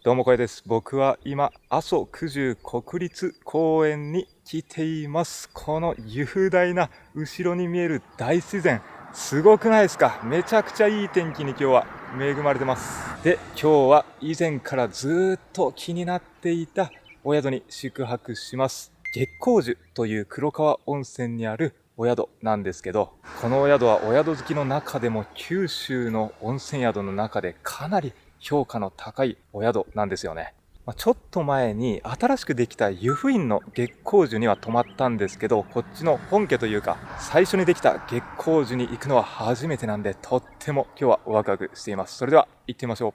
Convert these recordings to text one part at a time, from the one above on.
どうもこれです。僕は今阿蘇九十国立公園に来ています。この雄大な後ろに見える大自然、すごくないですか？めちゃくちゃいい天気に今日は恵まれてます。で、今日は以前からずっと気になっていたお宿に宿泊します。月光樹という黒川温泉にあるお宿なんですけど、このお宿はお宿好きの中でも九州の温泉宿の中でかなり評価の高いお宿なんですよね。ちょっと前に新しくできた湯布院の月光樹には泊まったんですけど、こっちの本家というか最初にできた月光樹に行くのは初めてなんで、とっても今日はワクワクしています。それでは行ってみましょ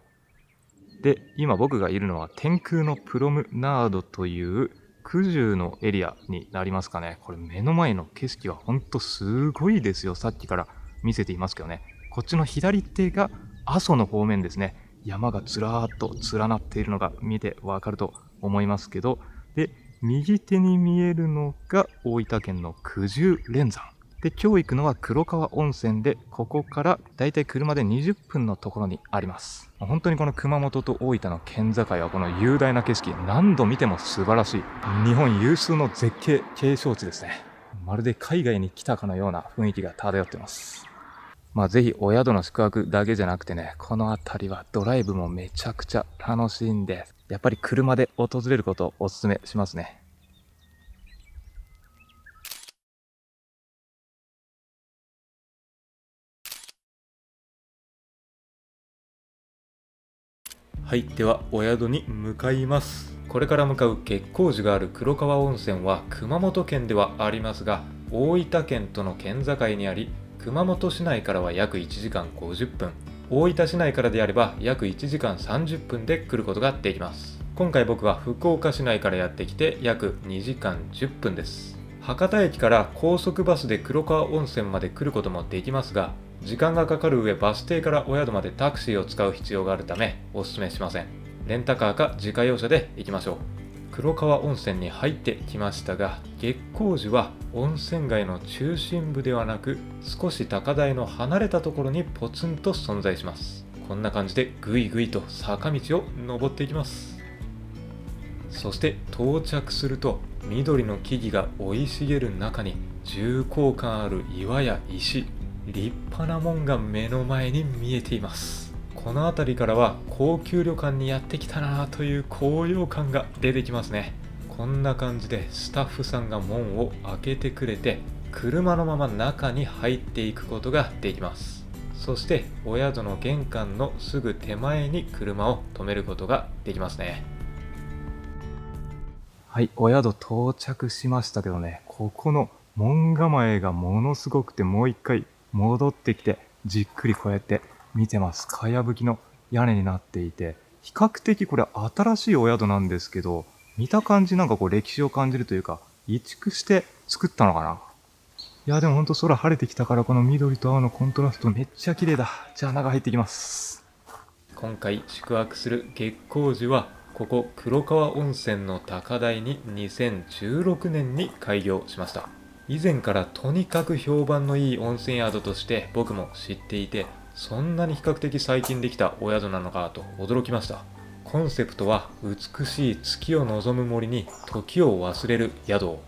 う。で、今僕がいるのは天空のプロムナードという九十のエリアになりますかね。これ目の前の景色はほんとすごいですよ。さっきから見せていますけどね。こっちの左手が阿蘇の方面ですね。山がずらーっと連なっているのが見てわかると思いますけど、で、右手に見えるのが大分県の九十連山で、今日行くのは黒川温泉で、ここからだいたい車で20分のところにあります。本当にこの熊本と大分の県境はこの雄大な景色、何度見ても素晴らしい日本有数の絶景景勝地ですね。まるで海外に来たかのような雰囲気が漂ってます。ぜひお宿の宿泊だけじゃなくてね、この辺りはドライブもめちゃくちゃ楽しいんで、やっぱり車で訪れることをお勧めしますね。はい、ではお宿に向かいます。これから向かう月光樹がある黒川温泉は熊本県ではありますが、大分県との県境にあり、熊本市内からは約1時間50分、大分市内からであれば約1時間30分で来ることができます。今回僕は福岡市内からやってきて約2時間10分です。博多駅から高速バスで黒川温泉まで来ることもできますが、時間がかかる上バス停からお宿までタクシーを使う必要があるためお勧めしません。レンタカーか自家用車で行きましょう。黒川温泉に入ってきましたが、月光樹は温泉街の中心部ではなく少し高台の離れたところにポツンと存在します。こんな感じでぐいぐいと坂道を登っていきます。そして到着すると、緑の木々が生い茂る中に重厚感ある岩や石、立派な門が目の前に見えています。この辺りからは高級旅館にやってきたなという高揚感が出てきますね。こんな感じでスタッフさんが門を開けてくれて、車のまま中に入っていくことができます。そしてお宿の玄関のすぐ手前に車を止めることができますね。はい、お宿到着しましたけどね、ここの門構えがものすごくて、もう一回戻ってきてじっくりこうやって見てます。かやぶきの屋根になっていて、比較的これ新しいお宿なんですけど、見た感じなんかこう歴史を感じるというか、移築して作ったのかな。いやでもほんと空晴れてきたから、この緑と青のコントラストめっちゃ綺麗だ。じゃあ中入っていきます。今回宿泊する月光樹はここ黒川温泉の高台に2016年に開業しました。以前からとにかく評判のいい温泉宿として僕も知っていて、そんなに比較的最近できたお宿なのかと驚きました。コンセプトは美しい月を望む森に時を忘れる宿を。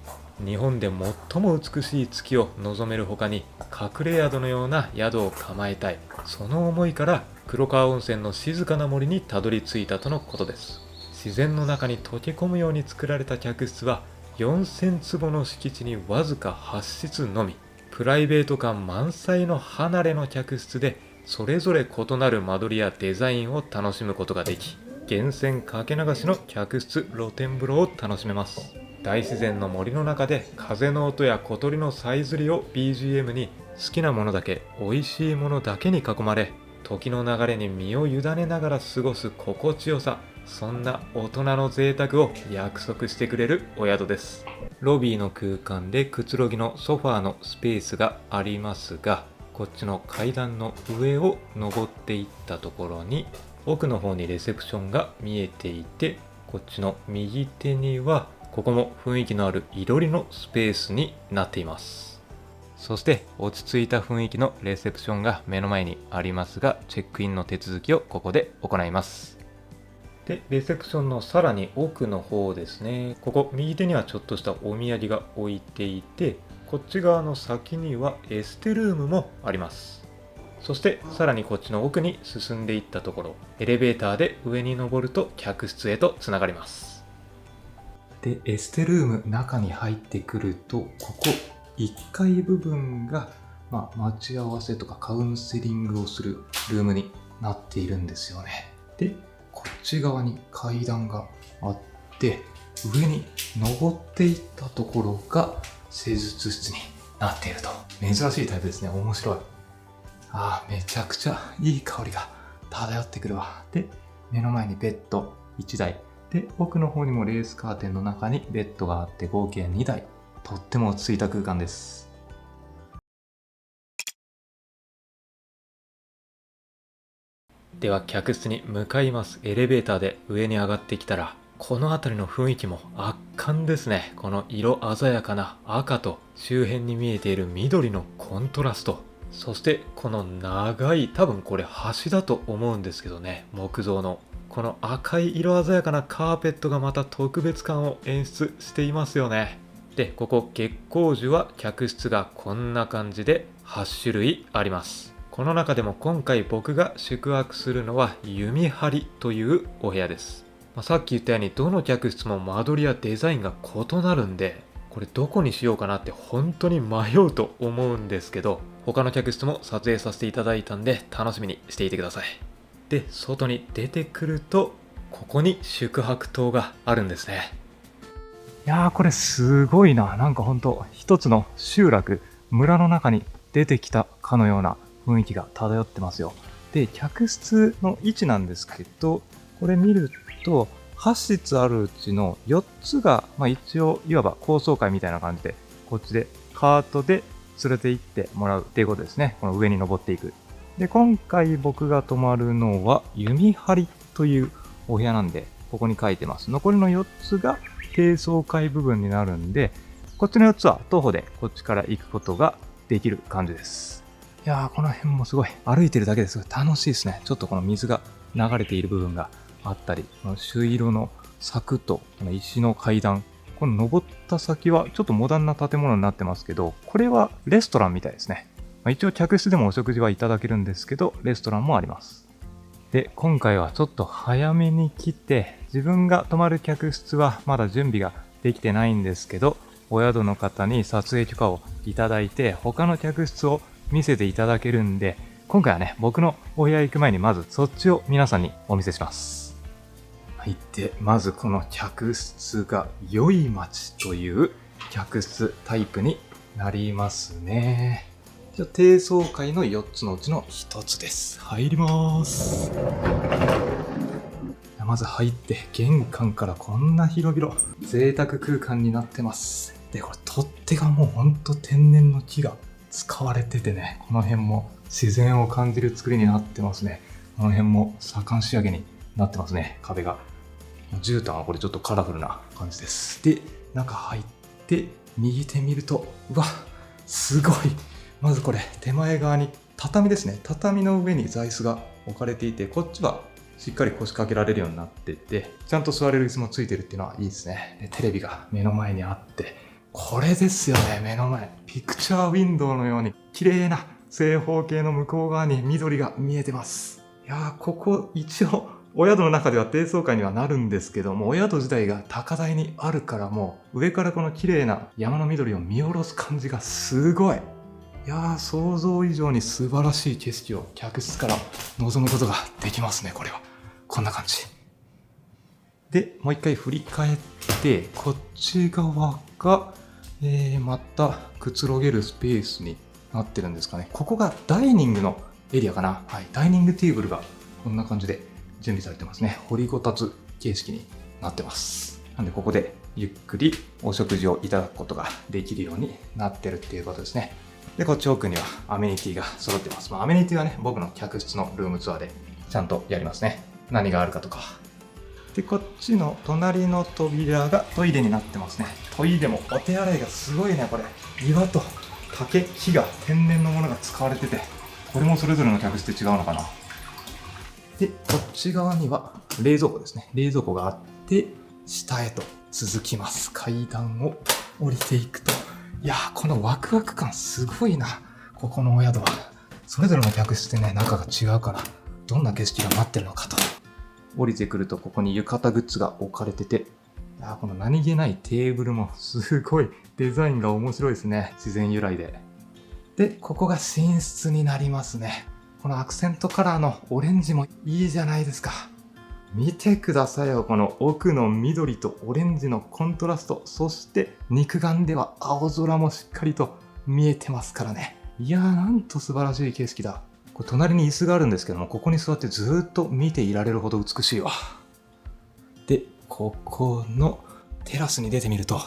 日本で最も美しい月を望める他に隠れ宿のような宿を構えたい、その思いから黒川温泉の静かな森にたどり着いたとのことです。自然の中に溶け込むように作られた客室は4000坪の敷地にわずか8室のみ。プライベート感満載の離れの客室で、それぞれ異なる間取りやデザインを楽しむことができ、源泉かけ流しの客室露天風呂を楽しめます。大自然の森の中で風の音や小鳥のさえずりを BGM に、好きなものだけ、美味しいものだけに囲まれ、時の流れに身を委ねながら過ごす心地よさ、そんな大人の贅沢を約束してくれるお宿です。ロビーの空間でくつろぎのソファーのスペースがありますが、こっちの階段の上を登っていったところに奥の方にレセプションが見えていて、こっちの右手にはここも雰囲気のあるいろりのスペースになっています。そして落ち着いた雰囲気のレセプションが目の前にありますが、チェックインの手続きをここで行います。で、レセプションのさらに奥の方ですね。ここ右手にはちょっとしたお土産が置いていて、こっち側の先にはエステルームもあります。そしてさらにこっちの奥に進んでいったところ、エレベーターで上に登ると客室へとつながります。で、エステルーム中に入ってくると、ここ1階部分が、待ち合わせとかカウンセリングをするルームになっているんですよね。で、こっち側に階段があって、上に登っていったところが施術室になっていると。珍しいタイプですね。面白い。めちゃくちゃいい香りが漂ってくるわ。で、目の前にベッド1台。で、奥の方にもレースカーテンの中にベッドがあって合計2台。とっても落ち着いた空間です。では客室に向かいます。エレベーターで上に上がってきたら、この辺りの雰囲気も圧巻ですね。この色鮮やかな赤と周辺に見えている緑のコントラスト。そしてこの長い、多分これ橋だと思うんですけどね、木造の。この赤い色鮮やかなカーペットがまた特別感を演出していますよね。で、ここ月光樹は客室がこんな感じで8種類あります。この中でも今回僕が宿泊するのは弓張というお部屋です。さっき言ったようにどの客室も間取りやデザインが異なるんで、これどこにしようかなって本当に迷うと思うんですけど、他の客室も撮影させていただいたんで楽しみにしていてください。で、外に出てくると、ここに宿泊棟があるんですね。いやー、これすごいな。なんかほんと一つの集落、村の中に出てきたかのような雰囲気が漂ってますよ。で、客室の位置なんですけど、これ見ると8室あるうちの4つが、一応いわば高層階みたいな感じで、こっちでカートで連れて行ってもらうっていうことですね。この上に登っていく。で、今回僕が泊まるのは弓張というお部屋なんで、ここに書いてます。残りの4つが低層階部分になるんで、こっちの4つは徒歩でこっちから行くことができる感じです。いやー、この辺もすごい歩いてるだけですごい楽しいですね。ちょっとこの水が流れている部分があったり、この朱色の柵とこの石の階段、この登った先はちょっとモダンな建物になってますけど、これはレストランみたいですね。一応客室でもお食事はいただけるんですけど、レストランもあります。で、今回はちょっと早めに来て、自分が泊まる客室はまだ準備ができてないんですけど、お宿の方に撮影許可をいただいて、他の客室を見せていただけるんで、今回はね、僕のお部屋行く前にまずそっちを皆さんにお見せします。はい。で、まずこの客室が良い町という客室タイプになりますね。低層階の4つのうちの1つです。入ります。まず入って玄関からこんな広々贅沢空間になってます。で、これ取っ手がもうほんと天然の木が使われててね、この辺も自然を感じる作りになってますね。この辺も左官仕上げになってますね、壁が。絨毯はこれちょっとカラフルな感じです。で、中入って右手見ると、うわ、すごい。まずこれ手前側に畳ですね。畳の上に座椅子が置かれていて、こっちはしっかり腰掛けられるようになってて、ちゃんと座れる椅子もついてるっていうのはいいですね。で、テレビが目の前にあって、これですよね、目の前。ピクチャーウィンドウのように綺麗な正方形の向こう側に緑が見えてます。いやー、ここ一応お宿の中では低層階にはなるんですけども、お宿自体が高台にあるからもう上からこの綺麗な山の緑を見下ろす感じがすごい。いやー、想像以上に素晴らしい景色を客室から望むことができますね、これは。こんな感じ。で、もう一回振り返って、こっち側が、またくつろげるスペースになってるんですかね。ここがダイニングのエリアかな。はい、ダイニングテーブルがこんな感じで準備されてますね。掘りごたつ形式になってます。なんでここでゆっくりお食事をいただくことができるようになってるっていうことですね。で、こっち奥にはアメニティが揃ってます。アメニティはね、僕の客室のルームツアーでちゃんとやりますね。何があるかとか。で、こっちの隣の扉がトイレになってますね。トイレもお手洗いがすごいね、これ。岩と竹、木が天然のものが使われてて、これもそれぞれの客室で違うのかな。で、こっち側には冷蔵庫ですね。冷蔵庫があって、下へと続きます。階段を降りていくと。いやー、このワクワク感すごいな。ここのお宿は。それぞれの客室でね、中が違うから、どんな景色が待ってるのかと。降りてくると、ここに浴衣グッズが置かれてて、いやー、この何気ないテーブルもすごいデザインが面白いですね。自然由来で。で、ここが寝室になりますね。このアクセントカラーのオレンジもいいじゃないですか。見てくださいよ。この奥の緑とオレンジのコントラスト。そして肉眼では青空もしっかりと見えてますからね。いやー、なんと素晴らしい景色だ。これ隣に椅子があるんですけども、ここに座ってずーっと見ていられるほど美しいわ。で、ここのテラスに出てみると、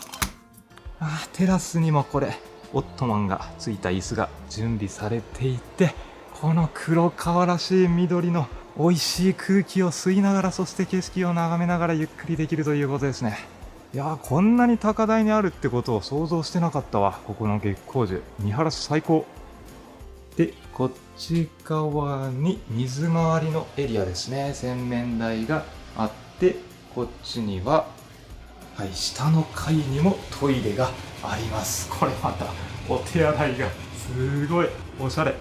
テラスにもこれ、オットマンがついた椅子が準備されていて、この黒川らしい緑の美味しい空気を吸いながら、そして景色を眺めながらゆっくりできるということですね。いやー、こんなに高台にあるってことを想像してなかったわ。ここの月光樹、見晴らし最高。で、こっち側に水回りのエリアですね。洗面台があって、こっちには、下の階にもトイレがあります。これまたお手洗いがすごいおしゃれ。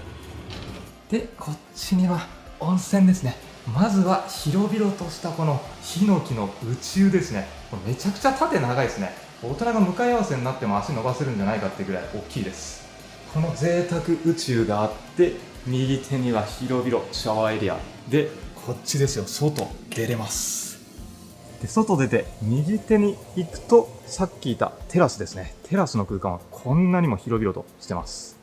で、こっちには温泉ですね。まずは広々としたこのヒノキの宇宙ですね。これめちゃくちゃ縦長いですね。大人が向かい合わせになっても足伸ばせるんじゃないかってぐらい大きいです。この贅沢宇宙があって、右手には広々シャワーエリアで、こっちですよ、外出れます。で、外出て右手に行くと、さっき言ったテラスですね。テラスの空間はこんなにも広々としてます。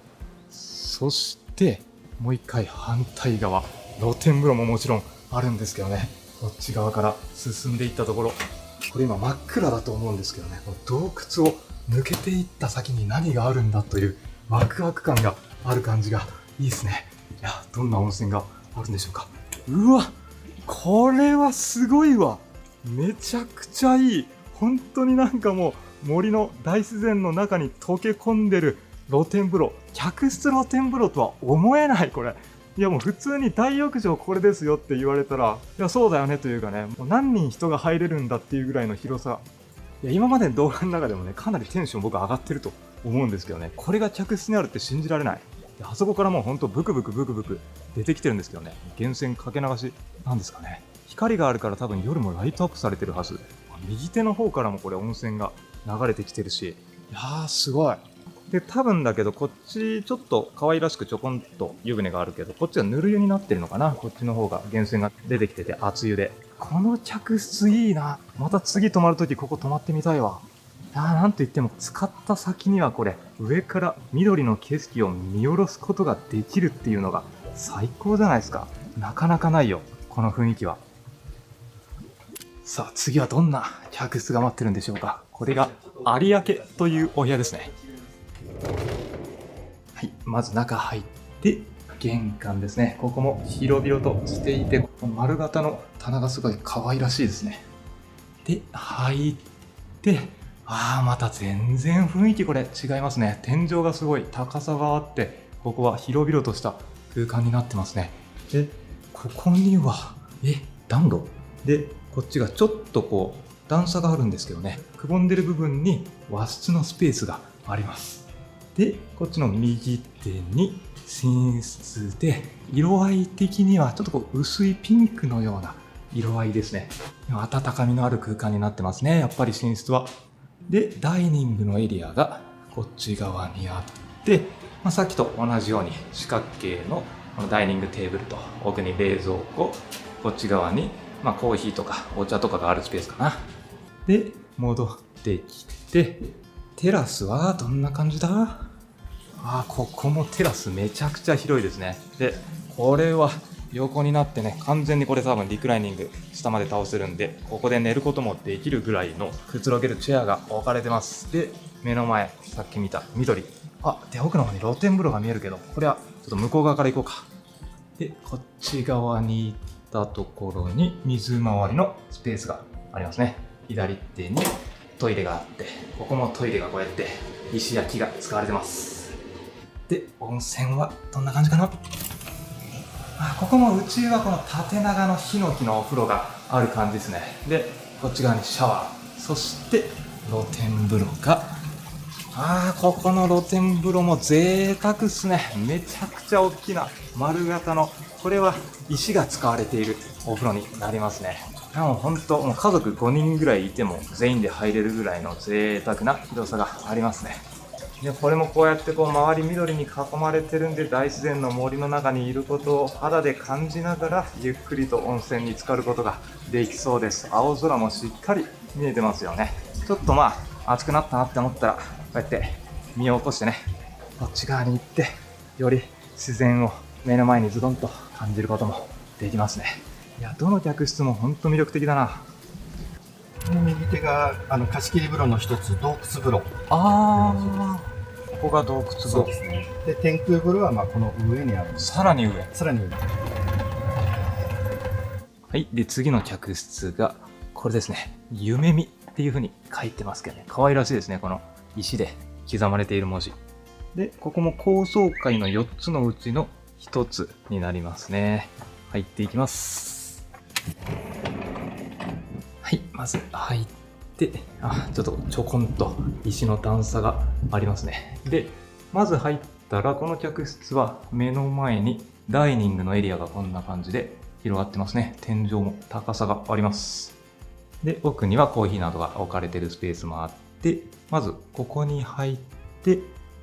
そしてもう一回反対側、露天風呂ももちろんあるんですけどね、こっち側から進んでいったところ、これ今真っ暗だと思うんですけどね、この洞窟を抜けていった先に何があるんだというワクワク感がある感じがいいですね。いや、どんな温泉があるんでしょうか。うわ、これはすごいわ。めちゃくちゃいい。本当になんかもう森の大自然の中に溶け込んでる露天風呂。客室露天風呂とは思えない、これ。いや、もう普通に大浴場これですよって言われたら、いや、そうだよねというかね、もう何人人が入れるんだっていうぐらいの広さ。いや、今までの動画の中でもね、かなりテンション僕上がってると思うんですけどね、これが客室にあるって信じられない。で、あそこからもうほんとブクブクブクブク出てきてるんですけどね、源泉かけ流しなんですかね。光があるから多分夜もライトアップされてるはず。右手の方からもこれ温泉が流れてきてるし、いやー、すごい。で、多分だけどこっちちょっと可愛らしくちょこんと湯船があるけど、こっちはぬる湯になってるのかな。こっちの方が源泉が出てきてて熱湯で、この客室いいな。また次泊まるときここ泊まってみたいわ。いやー、なんといっても使った先にはこれ上から緑の景色を見下ろすことができるっていうのが最高じゃないですか。なかなかないよ、この雰囲気は。さあ、次はどんな客室が待ってるんでしょうか。これが有明というお部屋ですね。はい、まず中入って玄関ですね。ここも広々としていて、丸型の棚がすごい可愛らしいですね。で、入って、また全然雰囲気これ違いますね。天井がすごい高さがあって、ここは広々とした空間になってますね。で、ここには、暖炉で、こっちがちょっとこう段差があるんですけどね、くぼんでる部分に和室のスペースがあります。で、こっちの右手に寝室で、色合い的にはちょっとこう薄いピンクのような色合いですね。温かみのある空間になってますね、やっぱり寝室は。で、ダイニングのエリアがこっち側にあって、さっきと同じように四角形のこのダイニングテーブルと、奥に冷蔵庫、こっち側にコーヒーとかお茶とかがあるスペースかな。で、戻ってきて、テラスはどんな感じだ？ここもテラスめちゃくちゃ広いですね。で、これは横になってね、完全にこれ多分リクライニング下まで倒せるんで、ここで寝ることもできるぐらいのくつろげるチェアが置かれてます。で、目の前、さっき見た緑。で、奥の方に露天風呂が見えるけど、これはちょっと向こう側から行こうか。で、こっち側に行ったところに水回りのスペースがありますね。左手にトイレがあって、ここもトイレがこうやって石や木が使われてます。で、温泉はどんな感じかな。ここも内はこの縦長のヒノキのお風呂がある感じですね。で、こっち側にシャワー、そして露天風呂が、ここの露天風呂も贅沢っすね。めちゃくちゃ大きな丸型の、これは石が使われているお風呂になりますね。もう本当、もう家族5人ぐらいいても全員で入れるぐらいの贅沢な広さがありますね。で、これもこうやって周り緑に囲まれてるんで、大自然の森の中にいることを肌で感じながらゆっくりと温泉に浸かることができそうです。青空もしっかり見えてますよね。ちょっと暑くなったなって思ったら、こうやって身を起こしてね、こっち側に行ってより自然を目の前にズドンと感じることもできますね。いや、どの客室も本当魅力的だな。右手が貸し切り風呂の一つ、洞窟風呂。ここが洞窟風呂。そうですね。で、天空風呂はこの上にある。さらに上。さらに上。はい。で、次の客室がこれですね。夢見っていう風に書いてますけどね。可愛らしいですね。この石で刻まれている文字。で、ここも高層階の4つのうちの1つになりますね。入っていきます。はい。まず入って、ちょっとちょこんと石の段差がありますね。で、まず入ったら、この客室は目の前にダイニングのエリアがこんな感じで広がってますね。天井も高さがあります。で、奥にはコーヒーなどが置かれているスペースもあって、まずここに入って、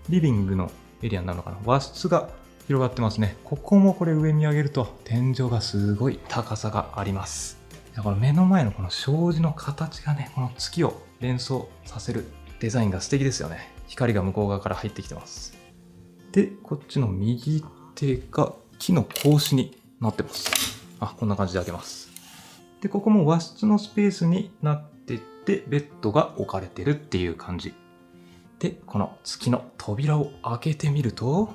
リビングのエリアになるのかな。和室が広がってますね。ここもこれ上見上げると天井がすごい高さがあります。この目の前のこの障子の形がね、この月を連想させるデザインが素敵ですよね。光が向こう側から入ってきてます。で、こっちの右手が木の格子になってます。こんな感じで開けます。で、ここも和室のスペースになってて、ベッドが置かれてるっていう感じ。で、この月の扉を開けてみると、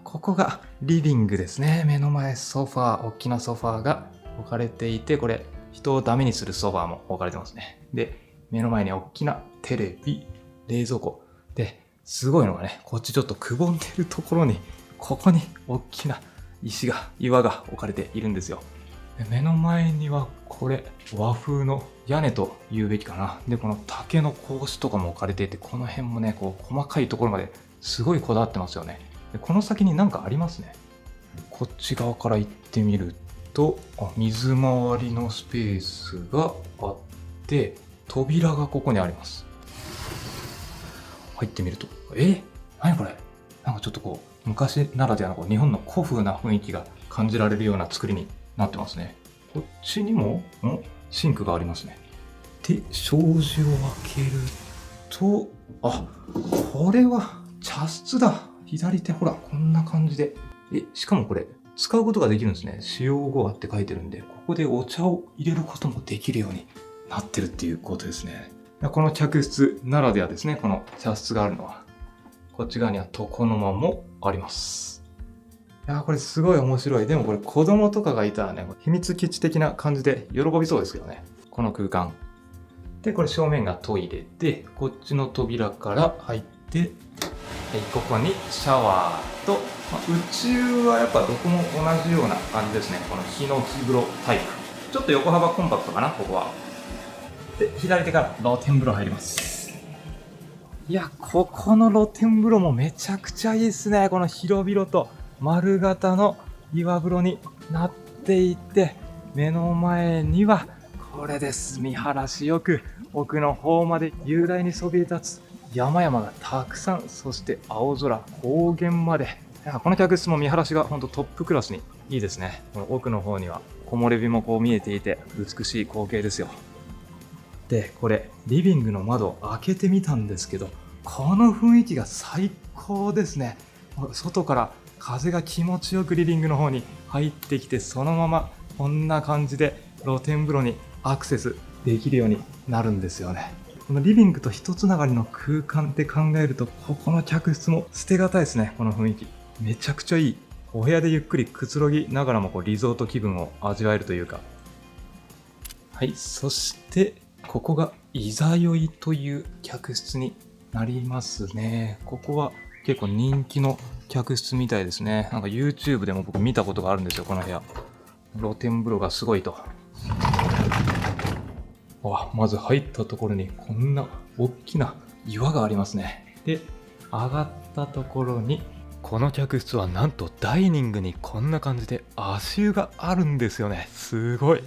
ここがリビングですね。目の前ソファー、大きなソファーが置かれていて、これ人をダメにするソファーも置かれてますね。で、目の前に大きなテレビ、冷蔵庫。で、すごいのがね、こっちちょっとくぼんでるところに、ここに大きな岩が置かれているんですよ。で、目の前にはこれ和風の屋根と言うべきかな。で、この竹の格子とかも置かれていて、この辺もね、細かいところまですごいこだわってますよね。で、この先になんかありますね。こっち側から行ってみると、水回りのスペースがあって、扉がここにあります。入ってみると、何これ？なんかちょっと昔ならではの日本の古風な雰囲気が感じられるような作りになってますね。こっちにもシンクがありますね。で、障子を開けると、これは茶室だ。左手ほら、こんな感じで。しかもこれ、使うことができるんですね。使用後はって書いてるんで、ここでお茶を入れることもできるようになってるっていうことですね。この客室ならではですね、この茶室があるのは。こっち側には床の間もあります。これすごい面白い。でもこれ子供とかがいたらね、秘密基地的な感じで喜びそうですけどね。この空間。で、これ正面がトイレで、こっちの扉から入って、ここにシャワーと、宇宙はやっぱどこも同じような感じですね。このヒノキ風呂タイプ。ちょっと横幅コンパクトかな、ここは。で、左手から露天風呂入ります。いや、ここの露天風呂もめちゃくちゃいいですね。この広々と丸型の岩風呂になっていて、目の前にはこれです。見晴らしよく奥の方まで雄大にそびえ立つ山々がたくさん、そして青空、高原まで。この客室も見晴らしが本当トップクラスにいいですね。この奥の方には木漏れ日も見えていて美しい光景ですよ。で、これリビングの窓を開けてみたんですけど、この雰囲気が最高ですね。外から風が気持ちよくリビングの方に入ってきて、そのままこんな感じで露天風呂にアクセスできるようになるんですよね。このリビングと一つながりの空間って考えると、ここの客室も捨てがたいですね。この雰囲気めちゃくちゃいい。お部屋でゆっくりくつろぎながらもリゾート気分を味わえるというか。はい、そしてここがいざ酔いという客室になりますね。ここは結構人気の客室みたいですね。なんか YouTube でも僕見たことがあるんですよ、この部屋。露天風呂がすごいと。まず入ったところにこんな大きな岩がありますね。で、上がったところに、この客室はなんとダイニングにこんな感じで足湯があるんですよね。すごい。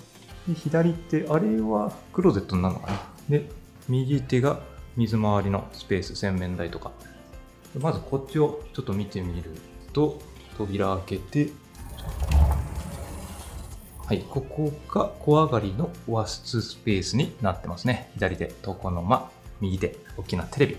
で、左手、あれはクローゼットになるのかな。で、右手が水回りのスペース、洗面台とか。まずこっちをちょっと見てみると、扉開けて、はい、ここが小上がりの和室スペースになってますね。左手、床の間、右手、大きなテレビ。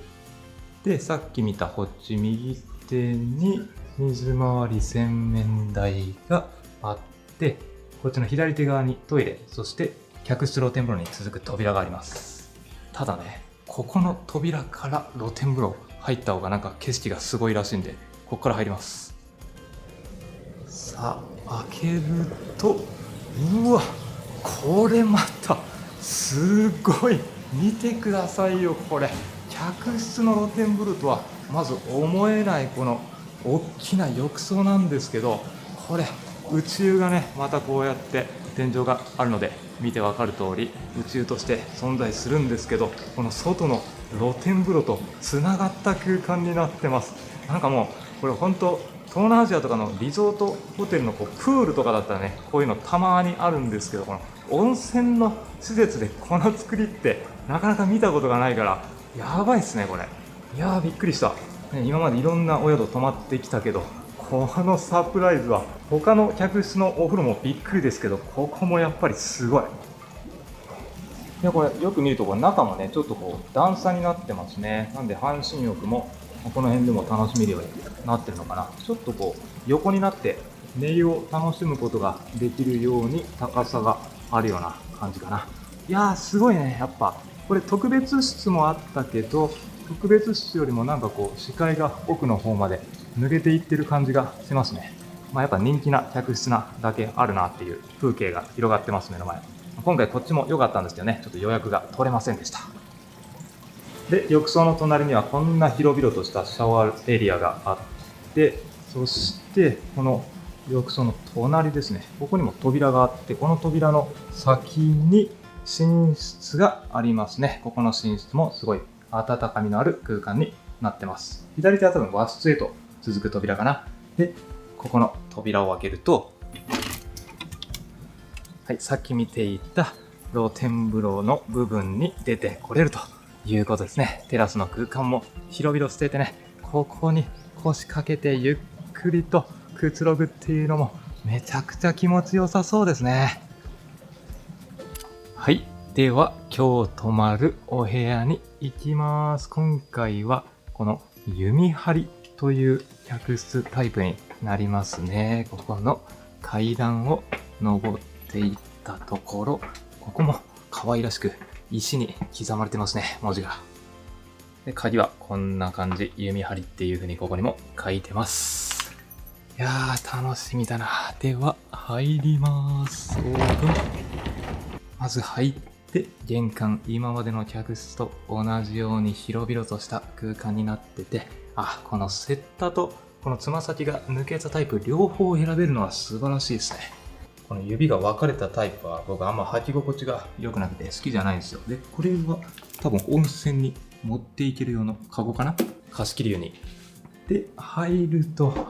で、さっき見たこっち右手に水回り洗面台があって、こっちの左手側にトイレ、そして客室露天風呂に続く扉があります。ただね、ここの扉から露天風呂入った方がなんか景色がすごいらしいんで、ここから入ります。さあ、開けると、うわ、これまたすごい。見てくださいよ、これ。客室の露天風呂とはまず思えないこの大きな浴槽なんですけど、これ宇宙がね、またこうやって天井があるので見てわかる通り宇宙として存在するんですけど、この外の露天風呂とつながった空間になってます。なんかもうこれ本当、東南アジアとかのリゾートホテルのプールとかだったらね、こういうのたまにあるんですけど、この温泉の施設でこの作りってなかなか見たことがないから、やばいっすねこれ。いやー、びっくりした、ね。今までいろんなお宿泊まってきたけど、このサプライズは他の客室のお風呂もびっくりですけど、ここもやっぱりすごい。で、これよく見ると、これ中もね、ちょっとこう段差になってますね。なんで半身浴もこの辺でも楽しめるようになってるのかな。ちょっとこう横になって寝湯を楽しむことができるように高さがあるような感じかな。いやー、すごいね。やっぱこれ特別室もあったけど、特別室よりもなんかこう視界が奥の方まで抜けていってる感じがしますね。やっぱ人気な客室なだけあるなっていう風景が広がってます、目の前。今回こっちも良かったんですけどね、ちょっと予約が取れませんでした。で、浴槽の隣にはこんな広々としたシャワーエリアがあって、そしてこの浴槽の隣ですね、ここにも扉があって、この扉の先に寝室がありますね。ここの寝室もすごい温かみのある空間になってます。左手は多分和室へと続く扉かな。で、ここの扉を開けると、はい、さっき見ていた露天風呂の部分に出てこれるということですね。テラスの空間も広々しててね、ここに腰掛けてゆっくりとくつろぐっていうのもめちゃくちゃ気持ちよさそうですね。はい、では今日泊まるお部屋に行きます。今回はこの弓張という客室タイプになりますね。ここの階段を登っていったところ、ここも可愛らしく石に刻まれてますね、文字が。で、鍵はこんな感じ、弓張っていう風にここにも書いてます。いやー、楽しみだな。では入ります。オープン。まず入って玄関、今までの客室と同じように広々とした空間になってて、このセッタとこのつま先が抜けたタイプ両方選べるのは素晴らしいですね。この指が分かれたタイプは僕あんま履き心地が良くなくて好きじゃないんですよ。で、これは多分温泉に持っていける用のカゴかな、貸し切り湯に。で、入ると、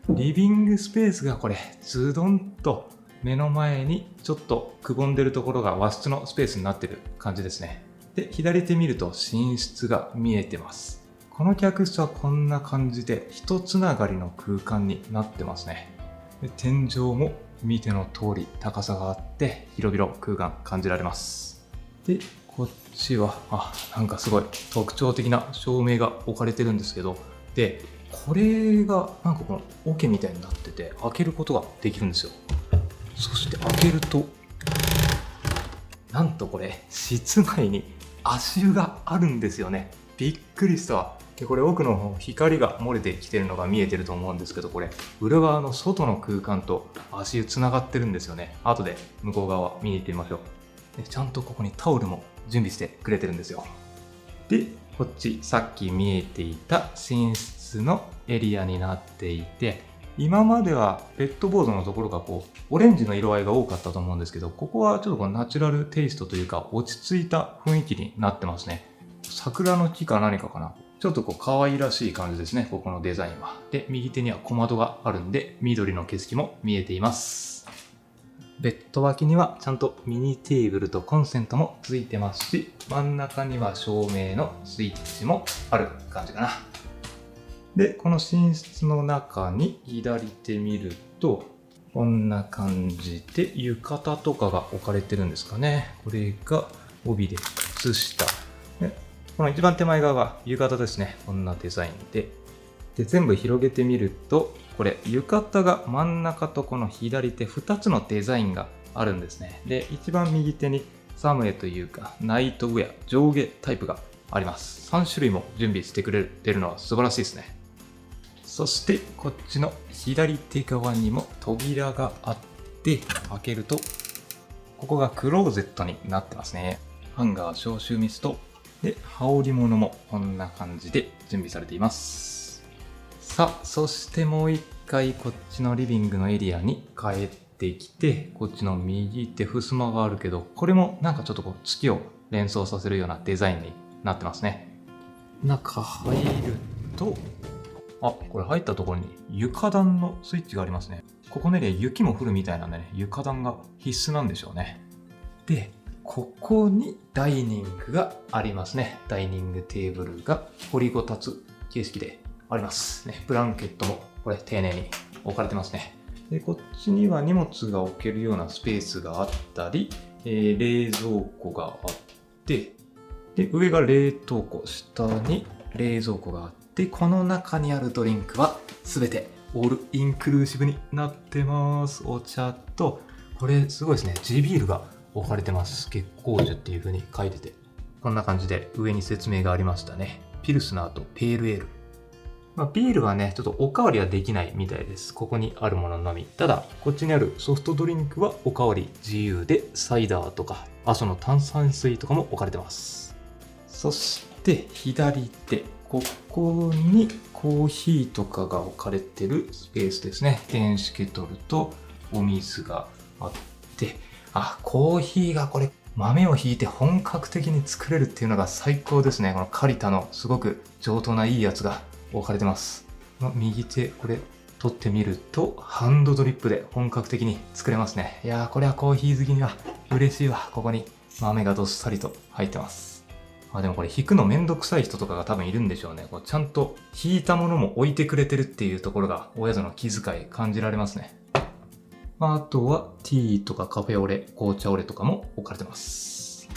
リビングスペースがこれズドンと目の前にちょっとくぼんでるところが和室のスペースになってる感じですね。で、左手見ると寝室が見えてます。この客室はこんな感じで一つながりの空間になってますね。で、天井も見ての通り高さがあって広々空間感じられます。で、こっちはなんかすごい特徴的な照明が置かれてるんですけど、で、これがなんかこの桶みたいになってて開けることができるんですよ。そして開けると、なんとこれ室内に足湯があるんですよね。びっくりしたわ。で、これ奥の方光が漏れてきてるのが見えてると思うんですけど、これ裏側の外の空間と足湯つながってるんですよね。後で向こう側見に行ってみましょう。で、ちゃんとここにタオルも準備してくれてるんですよ。で、こっちさっき見えていた寝室室のエリアになっていて、今まではペットボードのところがオレンジの色合いが多かったと思うんですけど、ここはちょっとナチュラルテイストというか落ち着いた雰囲気になってますね。桜の木か何かかな。ちょっと可愛らしい感じですね、ここのデザインは。で、右手には小窓があるんで、緑の景色も見えています。ベッド脇にはちゃんとミニテーブルとコンセントもついてますし、真ん中には照明のスイッチもある感じかな。で、この寝室の中に左手見ると、こんな感じで浴衣とかが置かれてるんですかね。これが帯で靴下。で、この一番手前側が浴衣ですね。こんなデザインで。で、全部広げてみると、これ浴衣が真ん中とこの左手2つのデザインがあるんですね。で、一番右手にサムエというかナイトウェア上下タイプがあります。3種類も準備してくれてるのは素晴らしいですね。そしてこっちの左手側にも扉があって、開けるとここがクローゼットになってますね。ハンガー、消臭ミストで、羽織物もこんな感じで準備されています。さあ、そしてもう一回こっちのリビングのエリアに帰ってきて、こっちの右手襖があるけど、これもなんかちょっと月を連想させるようなデザインになってますね。中入ると、これ入ったところに床暖のスイッチがありますね。ここのエリア雪も降るみたいなんでね、床暖が必須なんでしょうね。で、ここにダイニングがありますね。ダイニングテーブルが掘りごたつ形式でありますね。ブランケットもこれ丁寧に置かれてますね。で、こっちには荷物が置けるようなスペースがあったり、冷蔵庫があって、で、上が冷凍庫、下に冷蔵庫があって、この中にあるドリンクは全てオールインクルーシブになってます。お茶と、これすごいですね。地ビールが置かれてます。月光樹っていう風に書いてて。こんな感じで上に説明がありましたね。ピルスナーとペールエール。ビールはね、ちょっとおかわりはできないみたいです。ここにあるもののみ。ただ、こっちにあるソフトドリンクはおかわり自由で、サイダーとか、阿蘇の炭酸水とかも置かれてます。そして、左手。ここにコーヒーとかが置かれてるスペースですね。電子ケトルとお水があって、コーヒーがこれ豆をひいて本格的に作れるっていうのが最高ですね。このカリタのすごく上等ないいやつが置かれてます。右手、これ取ってみるとハンドドリップで本格的に作れますね。いやー、これはコーヒー好きには嬉しいわ。ここに豆がどっさりと入ってます。でもこれ引くのめんどくさい人とかが多分いるんでしょうね。ちゃんと引いたものも置いてくれてるっていうところがお宿の気遣い感じられますね。あとはティーとかカフェオレ、紅茶オレとかも置かれてます。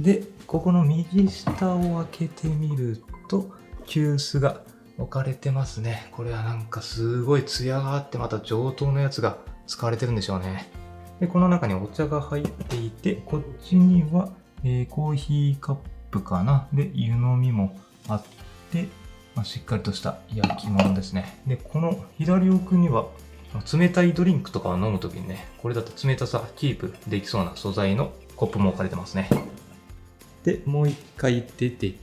で、ここの右下を開けてみると急須が置かれてますね。これはなんかすごいツヤがあってまた上等のやつが使われてるんでしょうね。で、この中にお茶が入っていて、こっちには、コーヒーカップかな。で、湯飲みもあって、しっかりとした焼き物ですね。で、この左奥には冷たいドリンクとかを飲むときにね、これだと冷たさキープできそうな素材のコップも置かれてますね。で、もう一回出てき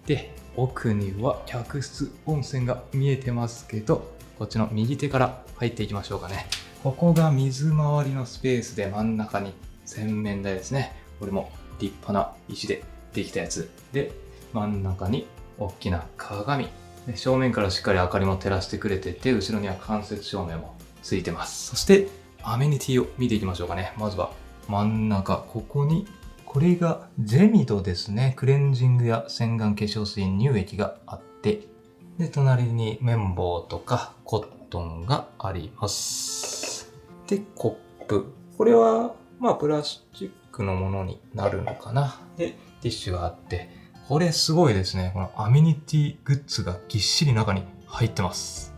て、奥には客室温泉が見えてますけど、こっちの右手から入っていきましょうかね。ここが水回りのスペースで、真ん中に洗面台ですね。これも立派な石でできたやつで、真ん中に大きな鏡で、正面からしっかり明かりも照らしてくれてて、後ろには間接照明もついてます。そしてアメニティを見ていきましょうかね。まずは真ん中、ここにこれがジェミドですね。クレンジングや洗顔化粧水乳液があって、で、隣に綿棒とかコットンがあります。で、コップ。これはプラスチックのものになるのかな。で、ティッシュがあって、これすごいですね。このアメニティグッズがぎっしり中に入ってます。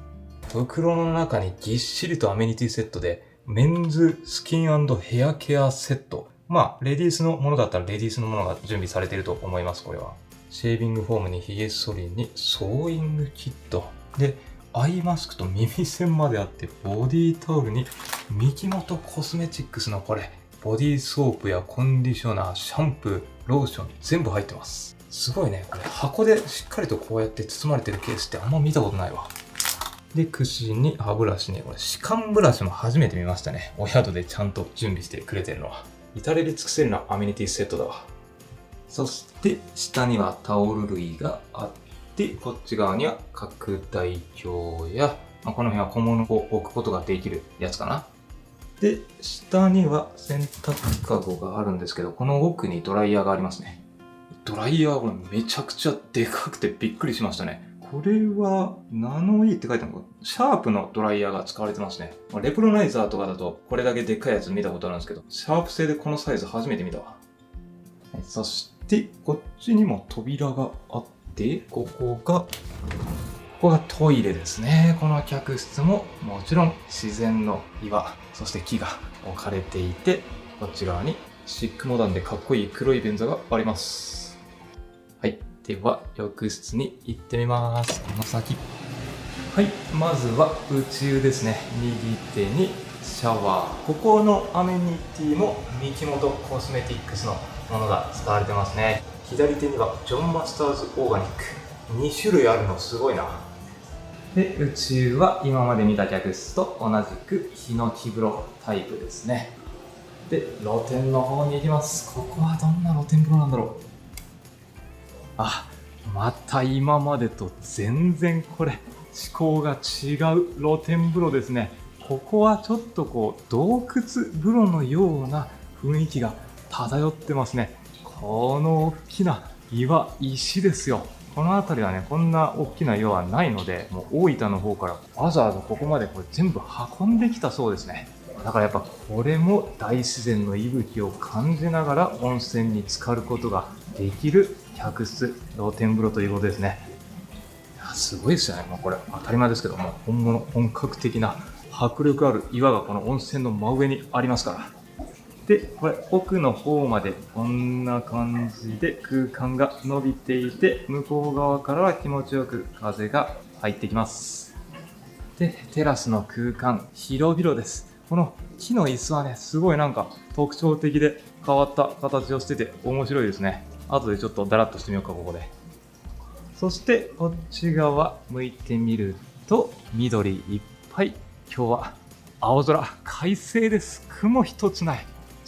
袋の中にぎっしりとアメニティセットで、メンズスキン&ヘアケアセット。レディースのものだったらレディースのものが準備されていると思います、これは。シェービングフォームにヒゲ剃りにソーイングキット。で、アイマスクと耳栓まであって、ボディタオルにミキモトコスメチックスのこれ、ボディーソープやコンディショナー、シャンプー、ローション全部入ってます。すごいね。これ箱でしっかりとこうやって包まれてるケースってあんま見たことないわ。で、串に歯ブラシね。これ歯間ブラシも初めて見ましたね。お宿でちゃんと準備してくれてるのは。至れり尽くせるなアメニティセットだわ。そして下にはタオル類があって、こっち側には拡大鏡や、この辺は小物を置くことができるやつかな。で、下には洗濯かごがあるんですけど、この奥にドライヤーがありますね。ドライヤーこれめちゃくちゃでかくてびっくりしましたね。これはナノイーって書いてあるのか、シャープのドライヤーが使われてますね。レプロナイザーとかだとこれだけでっかいやつ見たことあるんですけど、シャープ製でこのサイズ初めて見たわ。そしてこっちにも扉があって、ここがトイレですね。この客室ももちろん自然の岩、そして木が置かれていて、こっち側にシックモダンでかっこいい黒い便座があります。はい。では、浴室に行ってみます。この先。はい。まずは宇宙ですね。右手にシャワー。ここのアメニティもミキモトコスメティックスのものが使われてますね。左手にはジョンマスターズオーガニック。2種類あるのすごいな。で、宇宙は今まで見た客室と同じくヒノキ風呂タイプですね。で、露天の方に行きます。ここはどんな露天風呂なんだろう。また今までと全然これ思考が違う露天風呂ですね。ここはちょっと洞窟風呂のような雰囲気が漂ってますね。この大きな岩、石ですよ。この辺りはね、こんな大きな岩はないので、もう大分の方からわざわざここまでこれ全部運んできたそうですね。だからやっぱこれも大自然の息吹を感じながら温泉に浸かることができる客室、露天風呂ということですね。いや、すごいですよね。もうこれ当たり前ですけども、本格的な迫力ある岩がこの温泉の真上にありますから。で、これ奥の方までこんな感じで空間が伸びていて、向こう側からは気持ちよく風が入ってきます。で、テラスの空間、広々です。この木の椅子はね、すごいなんか特徴的で変わった形をしてて面白いですね。後でちょっとダラッとしてみようか、ここで。そしてこっち側向いてみると緑いっぱい。今日は青空、快晴です。雲一つない。